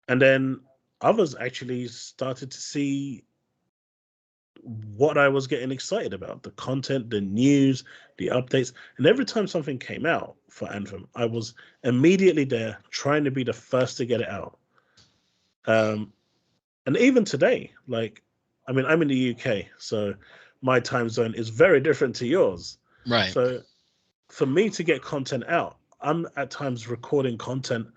And then others actually started to see what I was getting excited about, the content, the news, the updates. And every time something came out for Anthem, I was immediately there trying to be the first to get it out. Um, and even today, like, I mean, I'm in the UK, so my time zone is very different to yours. Right. So for me to get content out, I'm at times recording content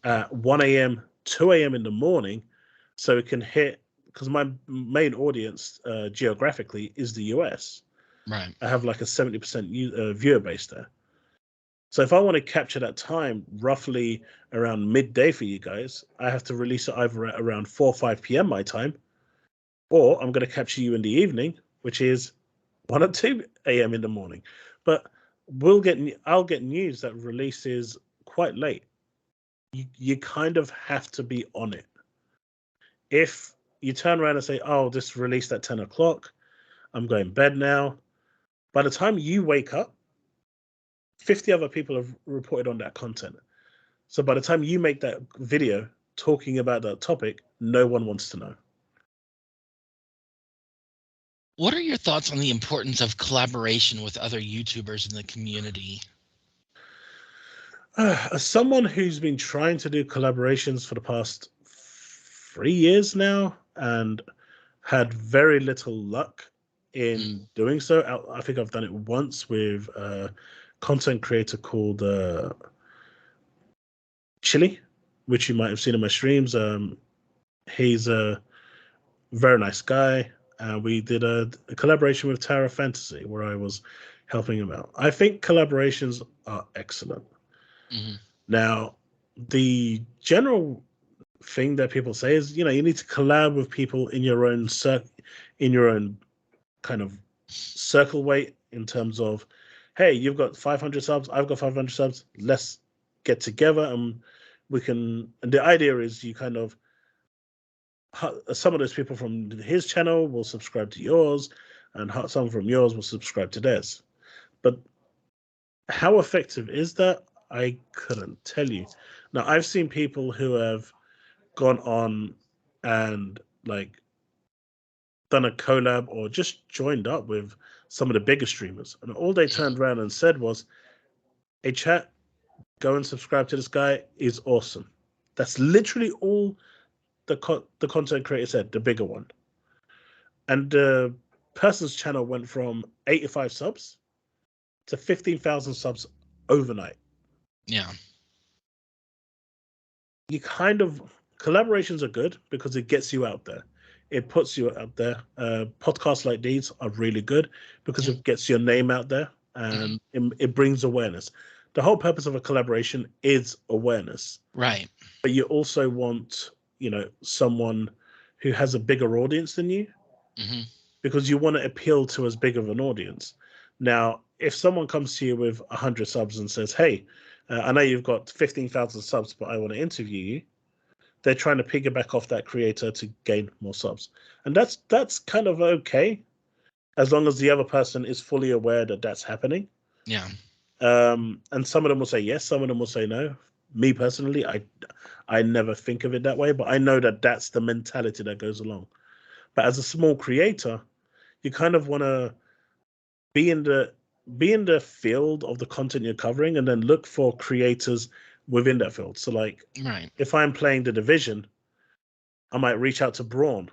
at 1 a.m., 2 a.m. in the morning, so it can hit, because my main audience geographically is the US. Right. I have like a 70% viewer base there. So if I want to capture that time roughly around midday for you guys, I have to release it either at around 4 or 5 p.m. my time, or I'm going to capture you in the evening, which is 1 or 2 a.m. in the morning. But I'll get news that releases quite late. You kind of have to be on it. If you turn around and say, "Oh, this released at 10 o'clock, I'm going bed now," by the time you wake up, 50 other people have reported on that content. So by the time you make that video talking about that topic, no one wants to know. What are your thoughts on the importance of collaboration with other YouTubers in the community? As someone who's been trying to do collaborations for the past 3 years now and had very little luck in doing so, I think I've done it once with a content creator called Chili, which you might have seen in my streams. He's a very nice guy. We did a collaboration with Tower of Fantasy where I was helping him out. I think collaborations are excellent. Mm-hmm. Now, the general thing that people say is, you need to collab with people in your own in your own kind of circle weight in terms of, hey, you've got 500 subs, I've got 500 subs, let's get together and we can. And the idea is you kind of, some of those people from his channel will subscribe to yours, and some from yours will subscribe to theirs. But how effective is that? I couldn't tell you. Now, I've seen people who have gone on and like done a collab or just joined up with some of the bigger streamers, and all they turned around and said was, "Hey, chat, go and subscribe to this guy. He's awesome." That's literally all the content creator said, the bigger one. And the person's channel went from 85 subs to 15,000 subs overnight. Yeah. You kind of, collaborations are good because it gets you out there. It puts you out there. Podcasts like these are really good because Yeah. it gets your name out there and it brings awareness. The whole purpose of a collaboration is awareness. Right. But you also want, someone who has a bigger audience than you, Mm-hmm. because you want to appeal to as big of an audience. Now, if someone comes to you with 100 subs and says, "Hey, I know you've got 15,000 subs, but I want to interview you," they're trying to piggyback off that creator to gain more subs, and that's kind of okay, as long as the other person is fully aware that that's happening. Yeah. And some of them will say yes, some of them will say no. Me personally, I never think of it that way, but I know that that's the mentality that goes along. But as a small creator, you kind of want to be in the field of the content you're covering, and then look for creators within that field. So like, Right. if I'm playing the Division, I might reach out to Braun,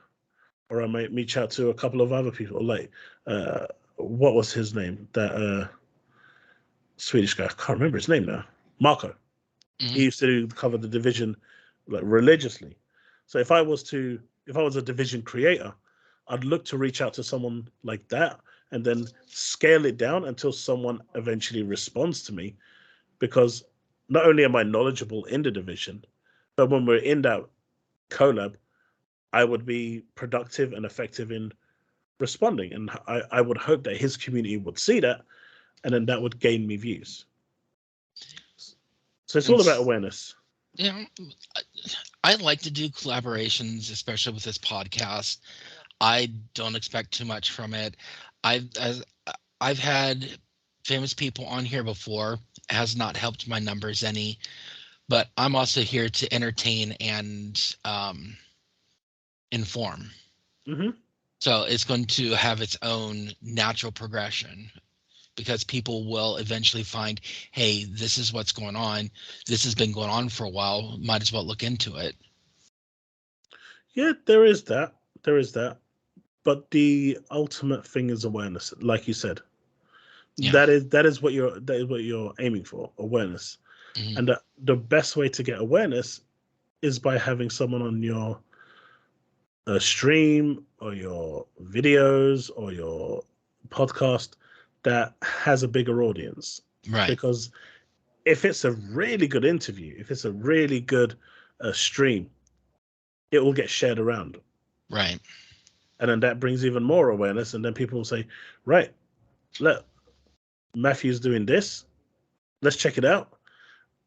or I might reach out to a couple of other people. Like, what was his name? That Swedish guy. I can't remember his name now. Marco. Mm-hmm. He used to cover the Division like religiously. So if I was a Division creator, I'd look to reach out to someone like that and then scale it down until someone eventually responds to me, because not only am I knowledgeable in the Division, but when we're in that collab, I would be productive and effective in responding. And I would hope that his community would see that, and then that would gain me views. So it's all about It's, awareness. yeah. I like to do collaborations, especially with this podcast. I don't expect too much from it. I've as I've had famous people on here before. It has not helped my numbers any, but I'm also here to entertain and inform. Hmm. So it's going to have its own natural progression because people will eventually find, hey, this is what's going on. This has been going on for a while. Might as well look into it. Yeah, there is that. There is that. But the ultimate thing is awareness, like you said. Yeah. That is what you're aiming for, awareness. Hmm. And the best way to get awareness is by having someone on your stream or your videos or your podcast that has a bigger audience. Right. Because if it's a really good interview, if it's a really good stream, it will get shared around. Right. And then that brings even more awareness. And then people will say, right, let Matthew's doing this. Let's check it out.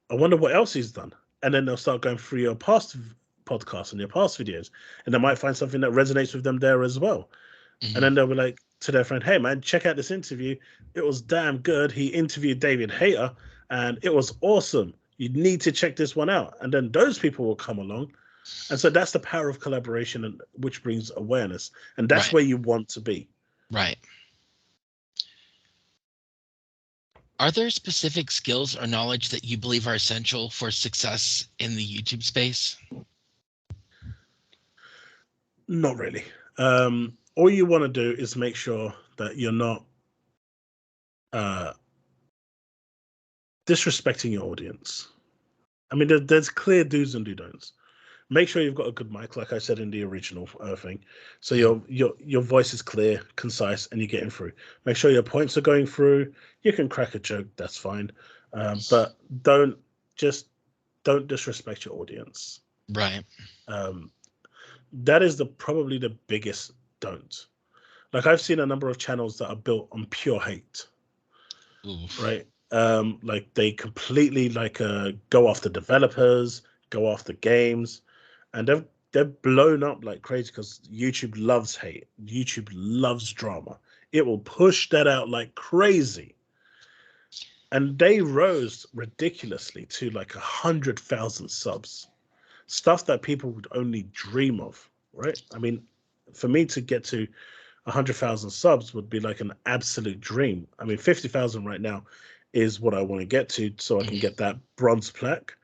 I wonder what else he's done. And then they'll start going through your past podcasts and your past videos. And they might find something that resonates with them there as well. And Hmm. then they'll be like to their friend, "Hey man, check out this interview. It was damn good. He interviewed David Hayter and it was awesome. You need to check this one out." And then those people will come along. And so that's the power of collaboration, and which brings awareness. And that's Right. where you want to be. Right. Are there specific skills or knowledge that you believe are essential for success in the YouTube space? Not really. All you want to do is make sure that you're not uh, disrespecting your audience. I mean, there's clear do's and do don'ts. Make sure you've got a good mic, like I said in the original thing, so Mhm. your voice is clear, concise, and you're getting through. Make sure your points are going through. You can crack a joke, that's fine, but don't just don't disrespect your audience. Right. Um, that is the probably the biggest don't. Like I've seen a number of channels that are built on pure hate, Oof. right? Like they completely like go after developers, go after games, and they've blown up like crazy because YouTube loves hate. YouTube loves drama. It will push that out like crazy. And they rose ridiculously to like 100,000 subs. Stuff that people would only dream of, right? I mean, for me to get to 100,000 subs would be like an absolute dream. I mean, 50,000 right now is what I want to get to so I can Mhm. get that bronze plaque.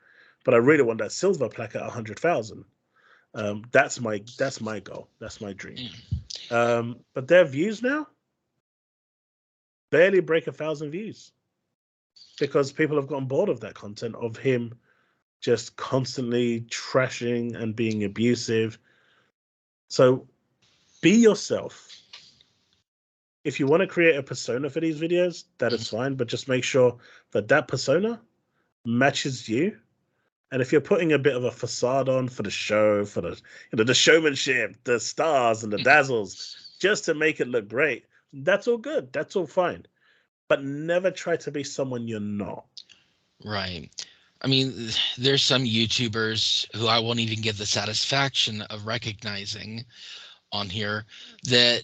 But I really want that silver plaque at 100,000. That's my goal. That's my dream. Yeah. But their views now barely break 1,000 views because people have gotten bored of that content of him just constantly trashing and being abusive. So be yourself. If you want to create a persona for these videos, that is Mhm. fine, but just make sure that that persona matches you. And if you're putting a bit of a facade on for the show, for the showmanship, the stars and the dazzles, just to make it look great, that's all good. That's all fine. But never try to be someone you're not. Right. I mean, there's some YouTubers who I won't even give the satisfaction of recognizing on here that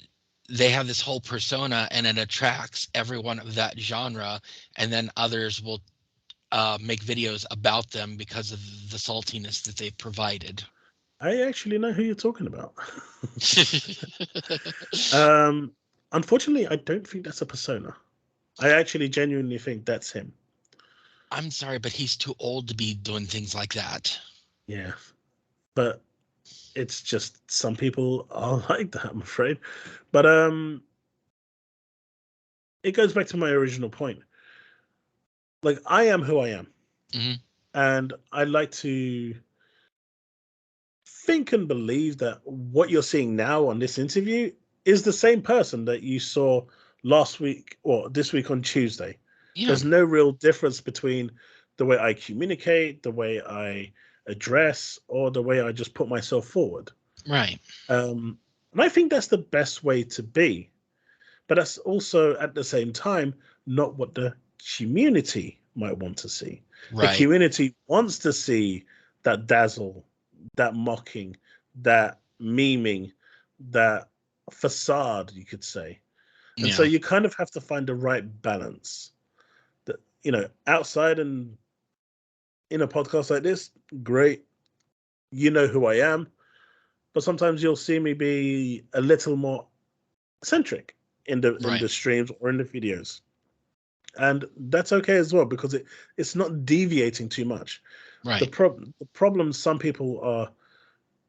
they have this whole persona and it attracts everyone of that genre, and then others will make videos about them because of the saltiness that they've provided. I actually know who you're talking about. um, Unfortunately, I don't think that's a persona. I actually genuinely think that's him. I'm sorry, but he's too old to be doing things like that. Yeah, but it's just some people are like that, I'm afraid. But it goes back to my original point. Like I am who I am, Hmm. and I like to think and believe that what you're seeing now on this interview is the same person that you saw last week or this week on Tuesday. Yeah. There's no real difference between the way I communicate, the way I address, or the way I just put myself forward. Right. And I think that's the best way to be. But that's also at the same time not what the community might want to see. The Right. community wants to see that dazzle, that mocking, that memeing, that facade, you could say. And so Yeah. you kind of have to find the right balance. That outside and in a podcast like this, great, you know who I am, but sometimes you'll see me be a little more eccentric in Right. the streams or in the videos, and that's okay as well because it's not deviating too much. Right. The problem some people are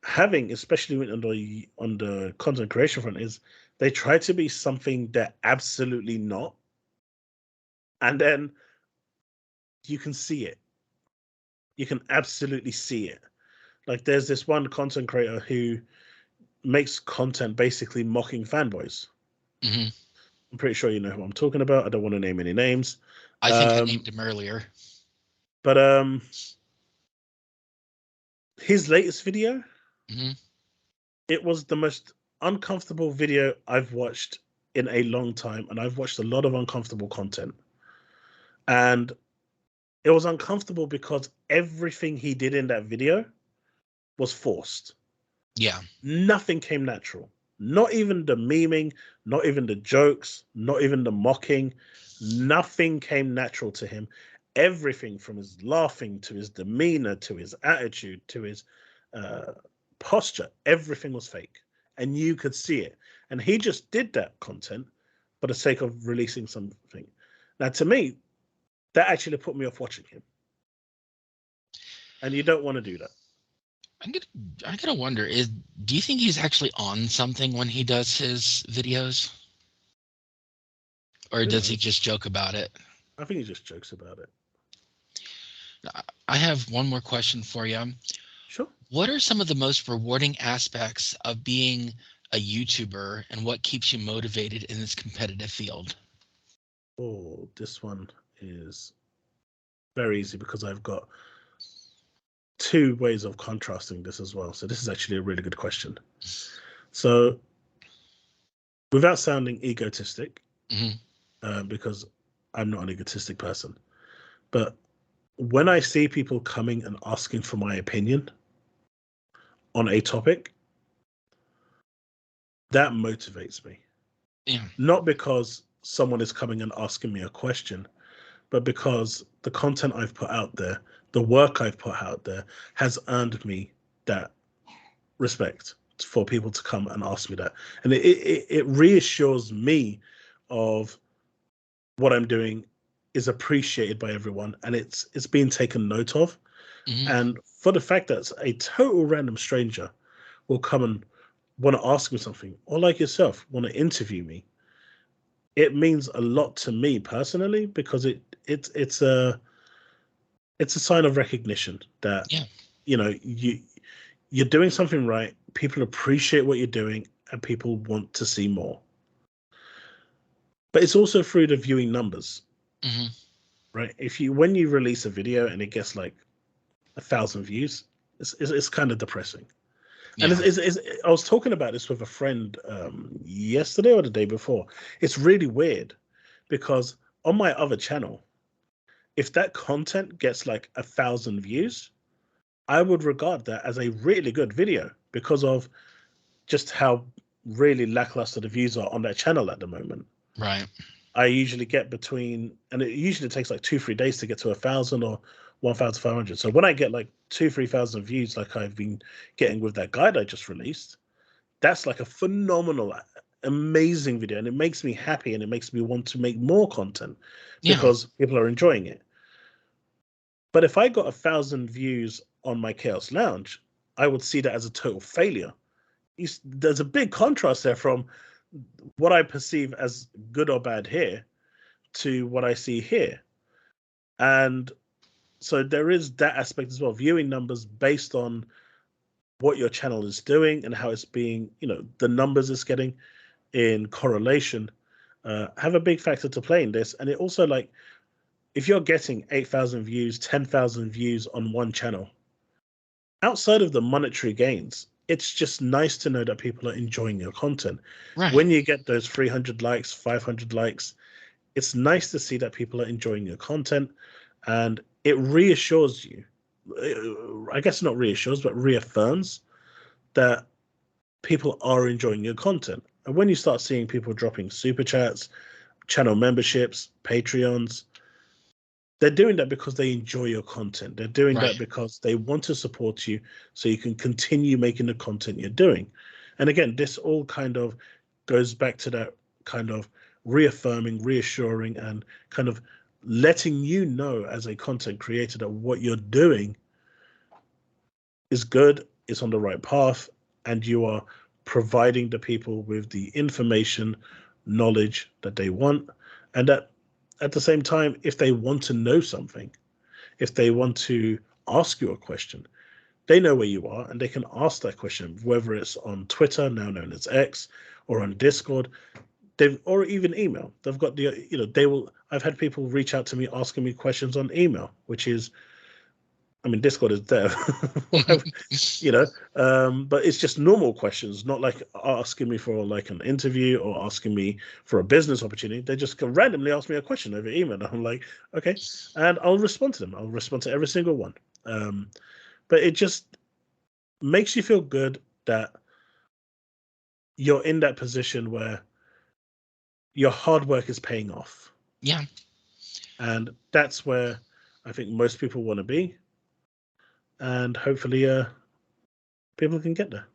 having, especially on the content creation front, is they try to be something they're absolutely not, and then you can see it. You can absolutely see it. Like there's this one content creator who makes content basically mocking fanboys. Hmm. I'm pretty sure you know who I'm talking about. I don't want to name any names. I think I Um, named him earlier. but his latest video, Hmm. it was the most uncomfortable video I've watched in a long time, and I've watched a lot of uncomfortable content. And it was uncomfortable because everything he did in that video was forced. Yeah. Nothing came natural. Not even the memeing, not even the jokes, not even the mocking. Nothing came natural to him. Everything from his laughing to his demeanor to his attitude to his uh, posture, everything was fake. And you could see it. And he just did that content for the sake of releasing something. Now, to me, that actually put me off watching him. And you don't want to do that. I'm gonna wonder, do you think he's actually on something when he does his videos? Or Who does he knows? just joke about it? I think he just jokes about it. I have one more question for you. Sure. What are some of the most rewarding aspects of being a YouTuber, and what keeps you motivated in this competitive field? Oh, this one is very easy because I've got two ways of contrasting this as well. So this is actually a really good question. So without sounding egotistic, Hmm. because I'm not an egotistic person, but when I see people coming and asking for my opinion on a topic, that motivates me. Yeah. Not because someone is coming and asking me a question, but because the content I've put out there, the work I've put out there has earned me that respect for people to come and ask me that. And it reassures me of what I'm doing is appreciated by everyone and it's being taken note of. Hmm. And for the fact that a total random stranger will come and want to ask me something, or like yourself, want to interview me, it means a lot to me personally because it's a sign of recognition that Yeah. you're doing something right. People appreciate what you're doing, and people want to see more. But it's also through the viewing numbers, Hmm. right? If you when you release a video and it gets like 1,000 views, it's kind of depressing. And Yeah. I was talking about this with a friend yesterday or the day before. It's really weird because on my other channel, if that content gets like 1,000 views, I would regard that as a really good video because of just how really lackluster the views are on that channel at the moment. Right. I usually get between, and it usually takes like 2-3 days to get to 1,000 or 1,500. So when I get like 2-3,000 views, like I've been getting with that guide I just released, that's like a phenomenal, amazing video, and it makes me happy and it makes me want to make more content Yeah. because people are enjoying it. But if I got 1,000 views on my Chaos Lounge, I would see that as a total failure. There's a big contrast there from what I perceive as good or bad here to what I see here. And so there is that aspect as well. Viewing numbers based on what your channel is doing and how it's being, the numbers it's getting in correlation have a big factor to play in this. And it also, like, if you're getting 8,000 views, 10,000 views on one channel, outside of the monetary gains, it's just nice to know that people are enjoying your content. Right. When you get those 300 likes, 500 likes, it's nice to see that people are enjoying your content, and it reassures you. I guess not reassures, but reaffirms that people are enjoying your content. And when you start seeing people dropping super chats, channel memberships, Patreons, they're doing that because they enjoy your content. They're doing Right. that because they want to support you so you can continue making the content you're doing. And again, this all kind of goes back to that kind of reaffirming, reassuring, and kind of letting you know as a content creator that what you're doing is good, it's on the right path, and you are providing the people with the information, knowledge that they want. And that at the same time, if they want to know something, if they want to ask you a question, they know where you are and they can ask that question, whether it's on Twitter, now known as X, or on Discord. Or even email. They've got they will. I've had people reach out to me asking me questions on email, which is, I mean, Discord is there. But it's just normal questions, not like asking me for like an interview or asking me for a business opportunity. They just can randomly ask me a question over email. And I'm like, okay, and I'll respond to them. I'll respond to every single one. But it just makes you feel good that you're in that position where your hard work is paying off. Yeah. And that's where I think most people want to be. And hopefully people can get there.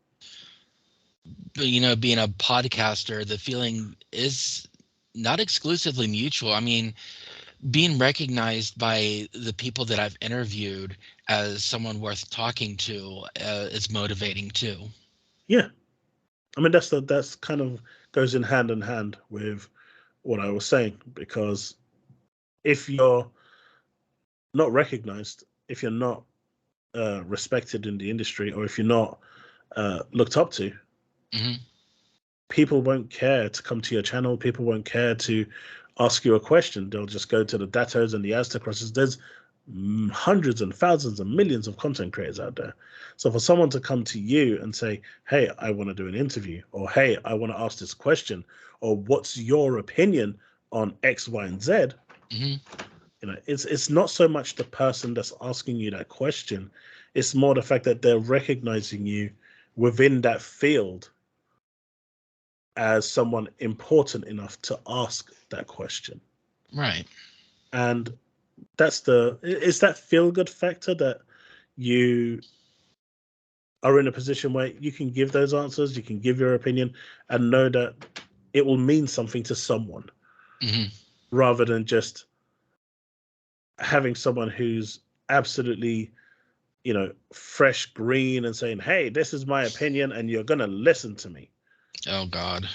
But being a podcaster, the feeling is not exclusively mutual. I mean, being recognized by the people that I've interviewed as someone worth talking to is motivating too. Yeah, I mean that's kind of goes in hand with what I was saying, because if you're not recognized, if you're not respected in the industry, or if you're not looked up to, Hmm. people won't care to come to your channel. People won't care to ask you a question. They'll just go to the Datos and the Aztec crosses. There's hundreds and thousands and millions of content creators out there. So for someone to come to you and say, "Hey, I want to do an interview," or "Hey, I want to ask this question," or "What's your opinion on X, Y, and Z?" Hmm. It's not so much the person that's asking you that question. It's more the fact that they're recognizing you within that field as someone important enough to ask that question. Right. And it's that feel good factor that you are in a position where you can give those answers, you can give your opinion, and know that it will mean something to someone, Hmm. rather than just having someone who's absolutely, fresh green and saying, "Hey, this is my opinion and you're going to listen to me." Oh God.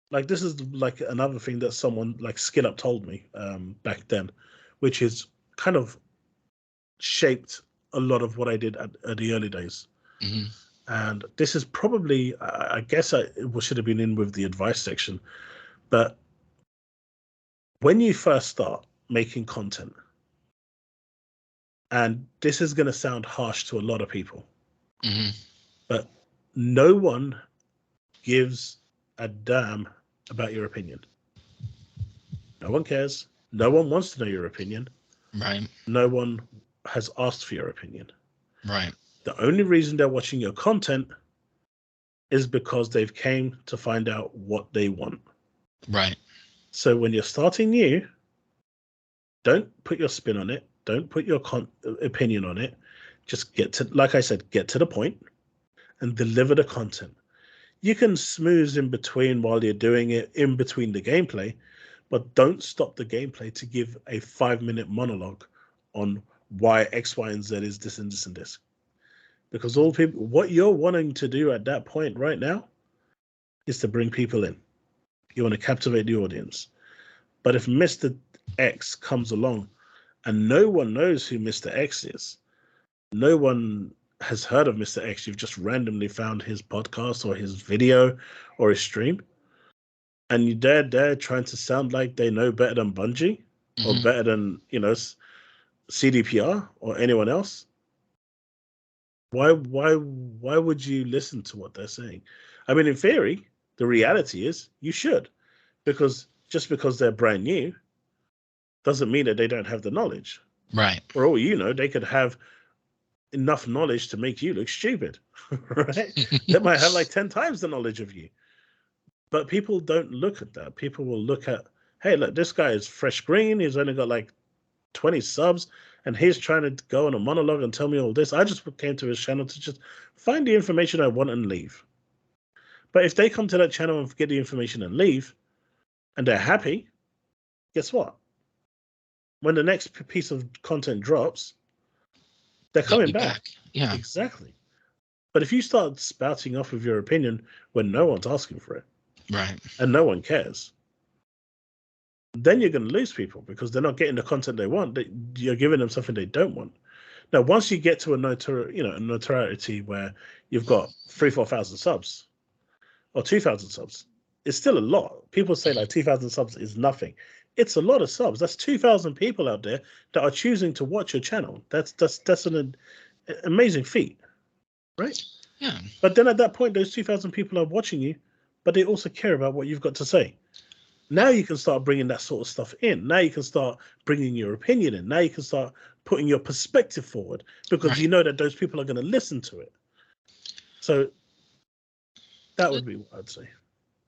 Like, this is like another thing that someone like Skill Up told me back then, which is kind of shaped a lot of what I did at the early days. Hmm. And this is probably, I guess, it should have been in with the advice section. But when you first start making content, and this is going to sound harsh to a lot of people, Hmm. but no one gives a damn about your opinion. No one cares. No one wants to know your opinion. Right. No one has asked for your opinion. Right. The only reason they're watching your content is because they've came to find out what they want. Right. So when you're starting new, don't put your spin on it. Don't put your opinion on it. Just like I said, get to the point and deliver the content. You can smooth in between while you're doing it, in between the gameplay, but don't stop the gameplay to give a 5-minute monologue on why X, Y, and Z is this and this and this. Because all people, what you're wanting to do at that point right now is to bring people in. You want to captivate the audience. But if Mr. X comes along and no one knows who Mr. X is, no one has heard of Mr. X, you've just randomly found his podcast or his video or his stream, and they're trying to sound like they know better than Bungie or Hmm. better than, CDPR or anyone else, why would you listen to what they're saying? I mean, in theory, the reality is you should, because just because they're brand new doesn't mean that they don't have the knowledge. Right. For all you know, they could have enough knowledge to make you look stupid, right? They might have like 10 times the knowledge of you. But people don't look at that. People will look at, hey, look, this guy is fresh green. He's only got like 20 subs and he's trying to go on a monologue and tell me all this. I just came to his channel to just find the information I want and leave. But if they come to that channel and get the information and leave and they're happy, guess what? When the next piece of content drops, they're They'll coming be back. back. Yeah. Exactly. But if you start spouting off with your opinion when no one's asking for it Right. and no one cares, then you're going to lose people because they're not getting the content they want. You're giving them something they don't want. Now, once you get to a notoriety where you've got 3,000-4,000 subs or 2,000 subs, it's still a lot. People say Hmm. like 2,000 subs is nothing. It's a lot of subs. That's 2,000 people out there that are choosing to watch your channel. That's an amazing feat, right? Yeah. But then at that point, those 2,000 people are watching you, but they also care about what you've got to say. Now you can start bringing that sort of stuff in. Now you can start bringing your opinion in. Now you can start putting your perspective forward because you Right. know that those people are going to listen to it. So that would be what I'd say.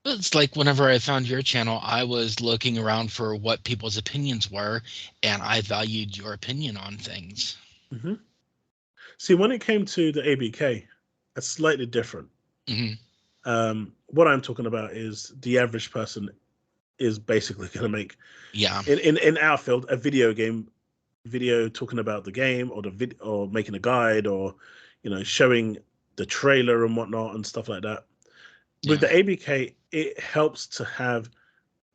It's like whenever I found your channel, I was looking around for what people's opinions were, and I valued your opinion on things. Hmm. See, when it came to the ABK, it's slightly different. Hmm. What I'm talking about is the average person is basically going to make Yeah. in our field a video talking about the game, or or making a guide, or showing the trailer and whatnot and stuff like that. With Yeah. the ABK, it helps to have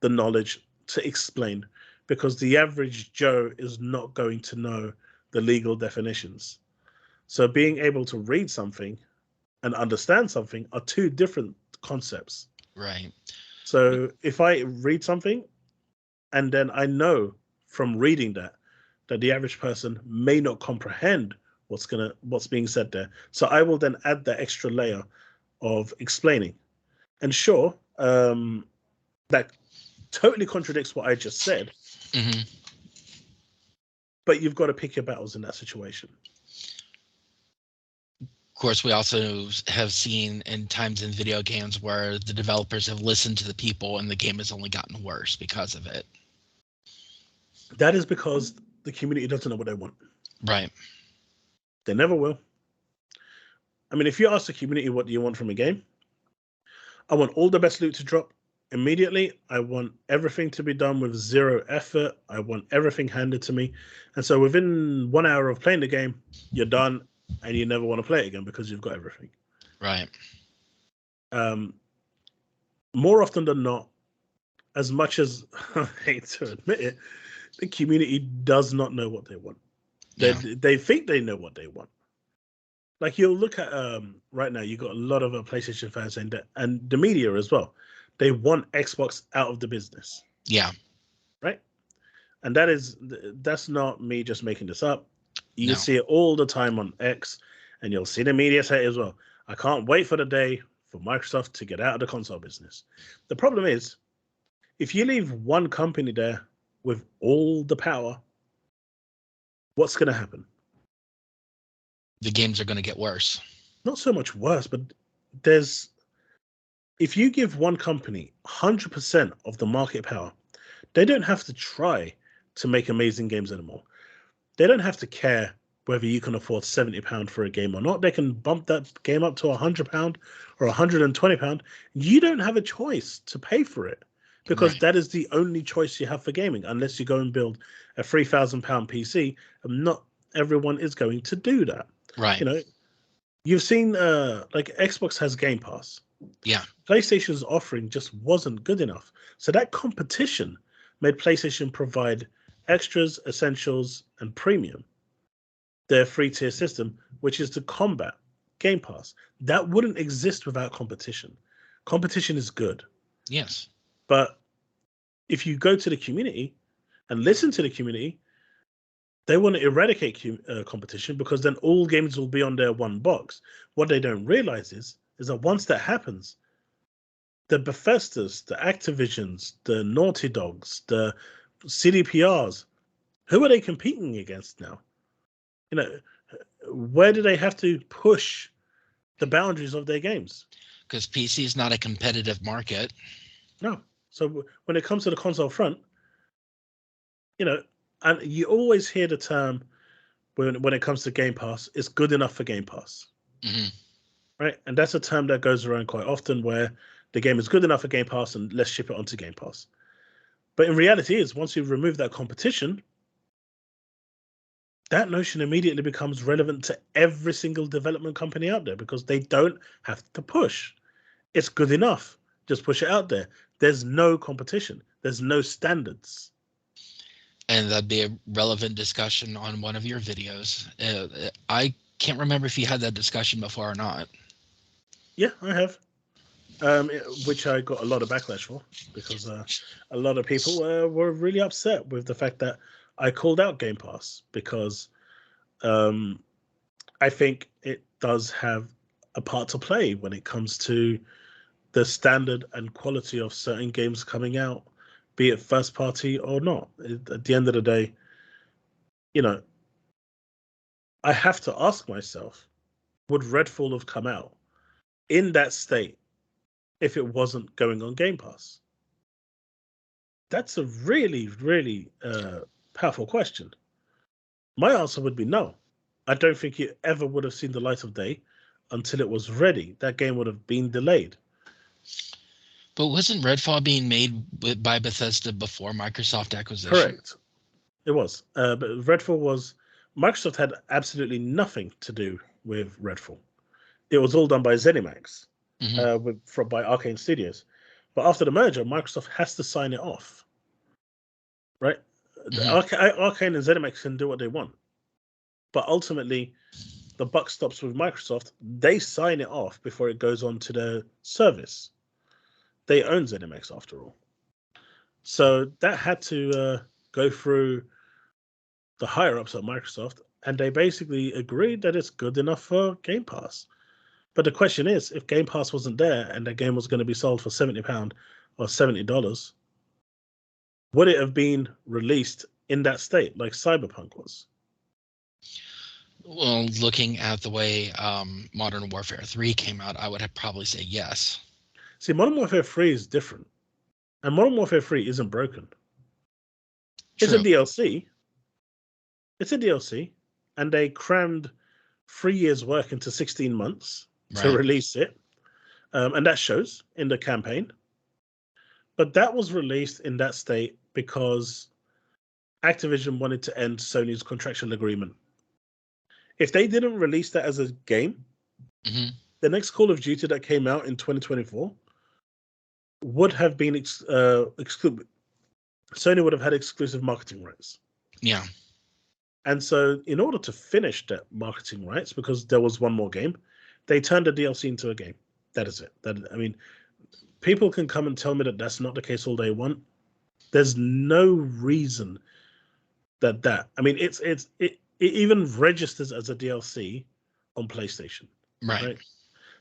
the knowledge to explain, because the average Joe is not going to know the legal definitions. So being able to read something and understand something are two different concepts. Right. So if I read something and then I know from reading that the average person may not comprehend what's being said there, so I will then add that extra layer of explaining. And sure, that totally contradicts what I just said, Hmm. but you've got to pick your battles in that situation. Of course, we also have seen in times in video games where the developers have listened to the people and the game has only gotten worse because of it. That is because the community doesn't know what they want. Right. They never will. I mean, if you ask the community, what do you want from a game? I want all the best loot to drop immediately. I want everything to be done with zero effort. I want everything handed to me. And so within 1 hour of playing the game, you're done and you never want to play it again because you've got everything. Right. Um, More often than not, as much as I hate to admit it, the community does not know what they want. Yeah. They think they know what they want. Like, you'll look at right now, you got a lot of PlayStation fans saying that, and the media as well. They want Xbox out of the business, Yeah. right? And that's not me just making this up. You No. see it all the time on X, and you'll see the media say it as well. I can't wait for the day for Microsoft to get out of the console business. The problem is, if you leave one company there with all the power, what's going to happen? The games are going to get worse. Not so much worse, but there's if you give one company 100% of the market power, they don't have to try to make amazing games anymore. They don't have to care whether you can afford £70 for a game or not. They can bump that game up to £100 or £120. You don't have a choice to pay for it, because Right. that is the only choice you have for gaming, unless you go and build a £3,000 PC. And not everyone is going to do that. Right. You know, you've seen like Xbox has Game Pass. Yeah. PlayStation's offering just wasn't good enough. So that competition made PlayStation provide extras, essentials, and premium, their free tier system, which is to combat Game Pass. That wouldn't exist without competition. Competition is good. Yes. But if you go to the community and listen to the community, they want to eradicate competition, because then all games will be on their one box. What they don't realize is that once that happens, the Bethesdas, the Activisions, the Naughty Dogs, the CDPRs, who are they competing against now? You know, where do they have to push the boundaries of their games? Because PC is not a competitive market. No. So when it comes to the console front, you know, and you always hear the term when it comes to Game Pass, it's good enough for Game Pass, Hmm. right? And that's a term that goes around quite often, where the game is good enough for Game Pass and let's ship it onto Game Pass. But in reality, is once you remove that competition, that notion immediately becomes relevant to every single development company out there, because they don't have to push. It's good enough. Just push it out there. There's no competition. There's no standards. And that'd be a relevant discussion on one of your videos. I can't remember if you had that discussion before or not. Yeah, I have. Which I got a lot of backlash for, because a lot of people were really upset with the fact that I called out Game Pass, because um, I think it does have a part to play when it comes to the standard and quality of certain games coming out, be it first party or not. At the end of the day, you know, I have to ask myself, would Redfall have come out in that state if it wasn't going on Game Pass? That's a really, really powerful question. My answer would be no. I don't think it ever would have seen the light of day until it was ready. That game would have been delayed. But wasn't Redfall being made by Bethesda before Microsoft acquisition? Correct. It was. But Redfall was. Microsoft had absolutely nothing to do with Redfall. It was all done by ZeniMax, Hmm. by Arcane Studios. But after the merger, Microsoft has to sign it off, right? Hmm. Arcane and ZeniMax can do what they want, but ultimately, the buck stops with Microsoft. They sign it off before it goes on to the service. They own ZeniMax after all, so that had to go through the higher ups at Microsoft, and they basically agreed that it's good enough for Game Pass. But the question is, if Game Pass wasn't there and the game was going to be sold for £70 or $70, would it have been released in that state like Cyberpunk was? Well, looking at the way Modern Warfare 3 came out, I would have probably say yes. See, Modern Warfare 3 is different, and Modern Warfare 3 isn't broken. It's a True. DLC. It's a DLC, and they crammed 3 years' work into 16 months to Right. release it, and that shows in the campaign. But that was released in that state because Activision wanted to end Sony's contractual agreement. If they didn't release that as a game, Hmm. the next Call of Duty that came out in 2024 would have been exclusive. Sony would have had exclusive marketing rights. Yeah. And so, in order to finish that marketing rights, because there was one more game, they turned the DLC into a game. That is it. That I mean, people can come and tell me that that's not the case all they want. There's no reason that. I mean, it even registers as a DLC on PlayStation, Right. right?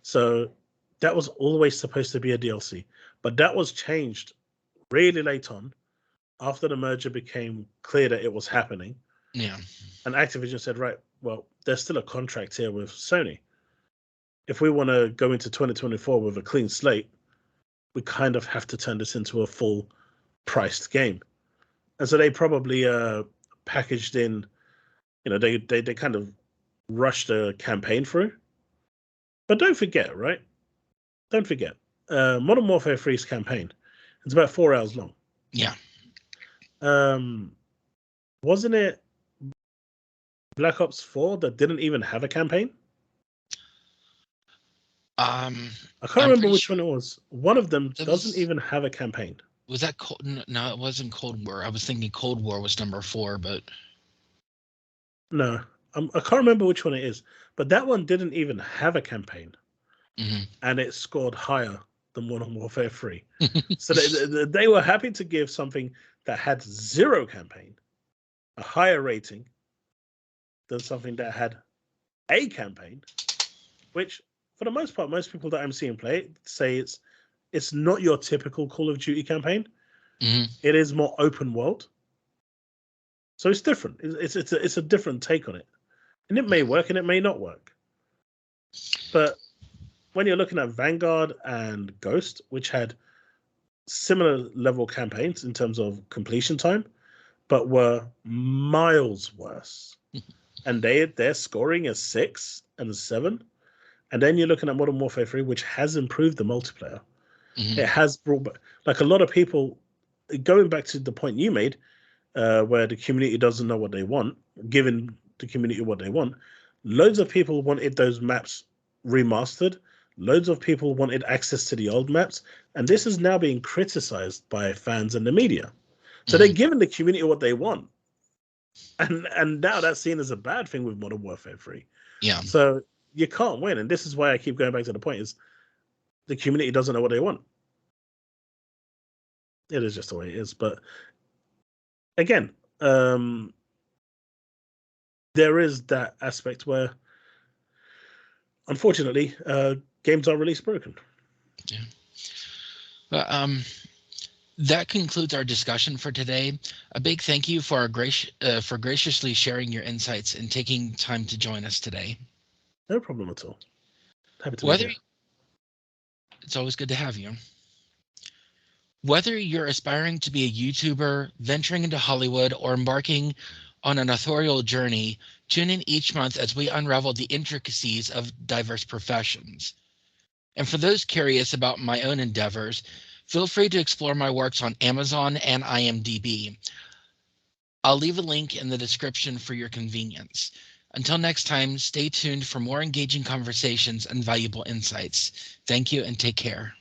So that was always supposed to be a DLC, but that was changed really late on after the merger became clear that it was happening. Yeah. And Activision said, right, well, there's still a contract here with Sony. If we want to go into 2024 with a clean slate, we kind of have to turn this into a full priced game. And so they probably packaged in, they kind of rushed the campaign through. But don't forget, right? Don't forget, Modern Warfare 3's campaign. It's about 4 hours long. Yeah. Um, wasn't it Black Ops 4 that didn't even have a campaign? Um, I can't I'm remember pretty which sure one it was. One of them it doesn't was. even have a campaign. Was that cold? No, it wasn't Cold War. I was thinking Cold War was number 4, but No, I can't remember which one it is. But that one didn't even have a campaign, mhm. and it scored higher than Modern Warfare 3. So they were happy to give something that had zero campaign a higher rating than something that had a campaign, which for the most part, most people that I'm seeing play it say it's not your typical Call of Duty campaign. Mhm. It is more open world, so it's different. It's a different take on it, and it may work and it may not work. But when you're looking at Vanguard and Ghost, which had similar level campaigns in terms of completion time, but were miles worse, and their scoring is 6 and 7. And then you're looking at Modern Warfare 3, which has improved the multiplayer. Mhm. It has brought back, like a lot of people, going back to the point you made, where the community doesn't know what they want, giving the community what they want. Loads of people wanted those maps remastered. Loads of people wanted access to the old maps, and this is now being criticized by fans and the media. So they're Mhm. giving the community what they want, and now that's seen as a bad thing with Modern Warfare 3. Yeah. So you can't win, and this is why I keep going back to the point: is the community doesn't know what they want. It is just the way it is. But again, there is that aspect where unfortunately, games are release broken. Yeah. But that concludes our discussion for today. A big thank you for for graciously sharing your insights and taking time to join us today. No problem at all. Happy to be Whether here. it's always good to have you. Whether you're aspiring to be a YouTuber, venturing into Hollywood, or embarking on an authorial journey, tune in each month as we unravel the intricacies of diverse professions. And for those curious about my own endeavors, Feel free to explore my works on Amazon and IMDb. I'll leave a link in the description for your convenience. Until next time, stay tuned for more engaging conversations and valuable insights. Thank you and take care.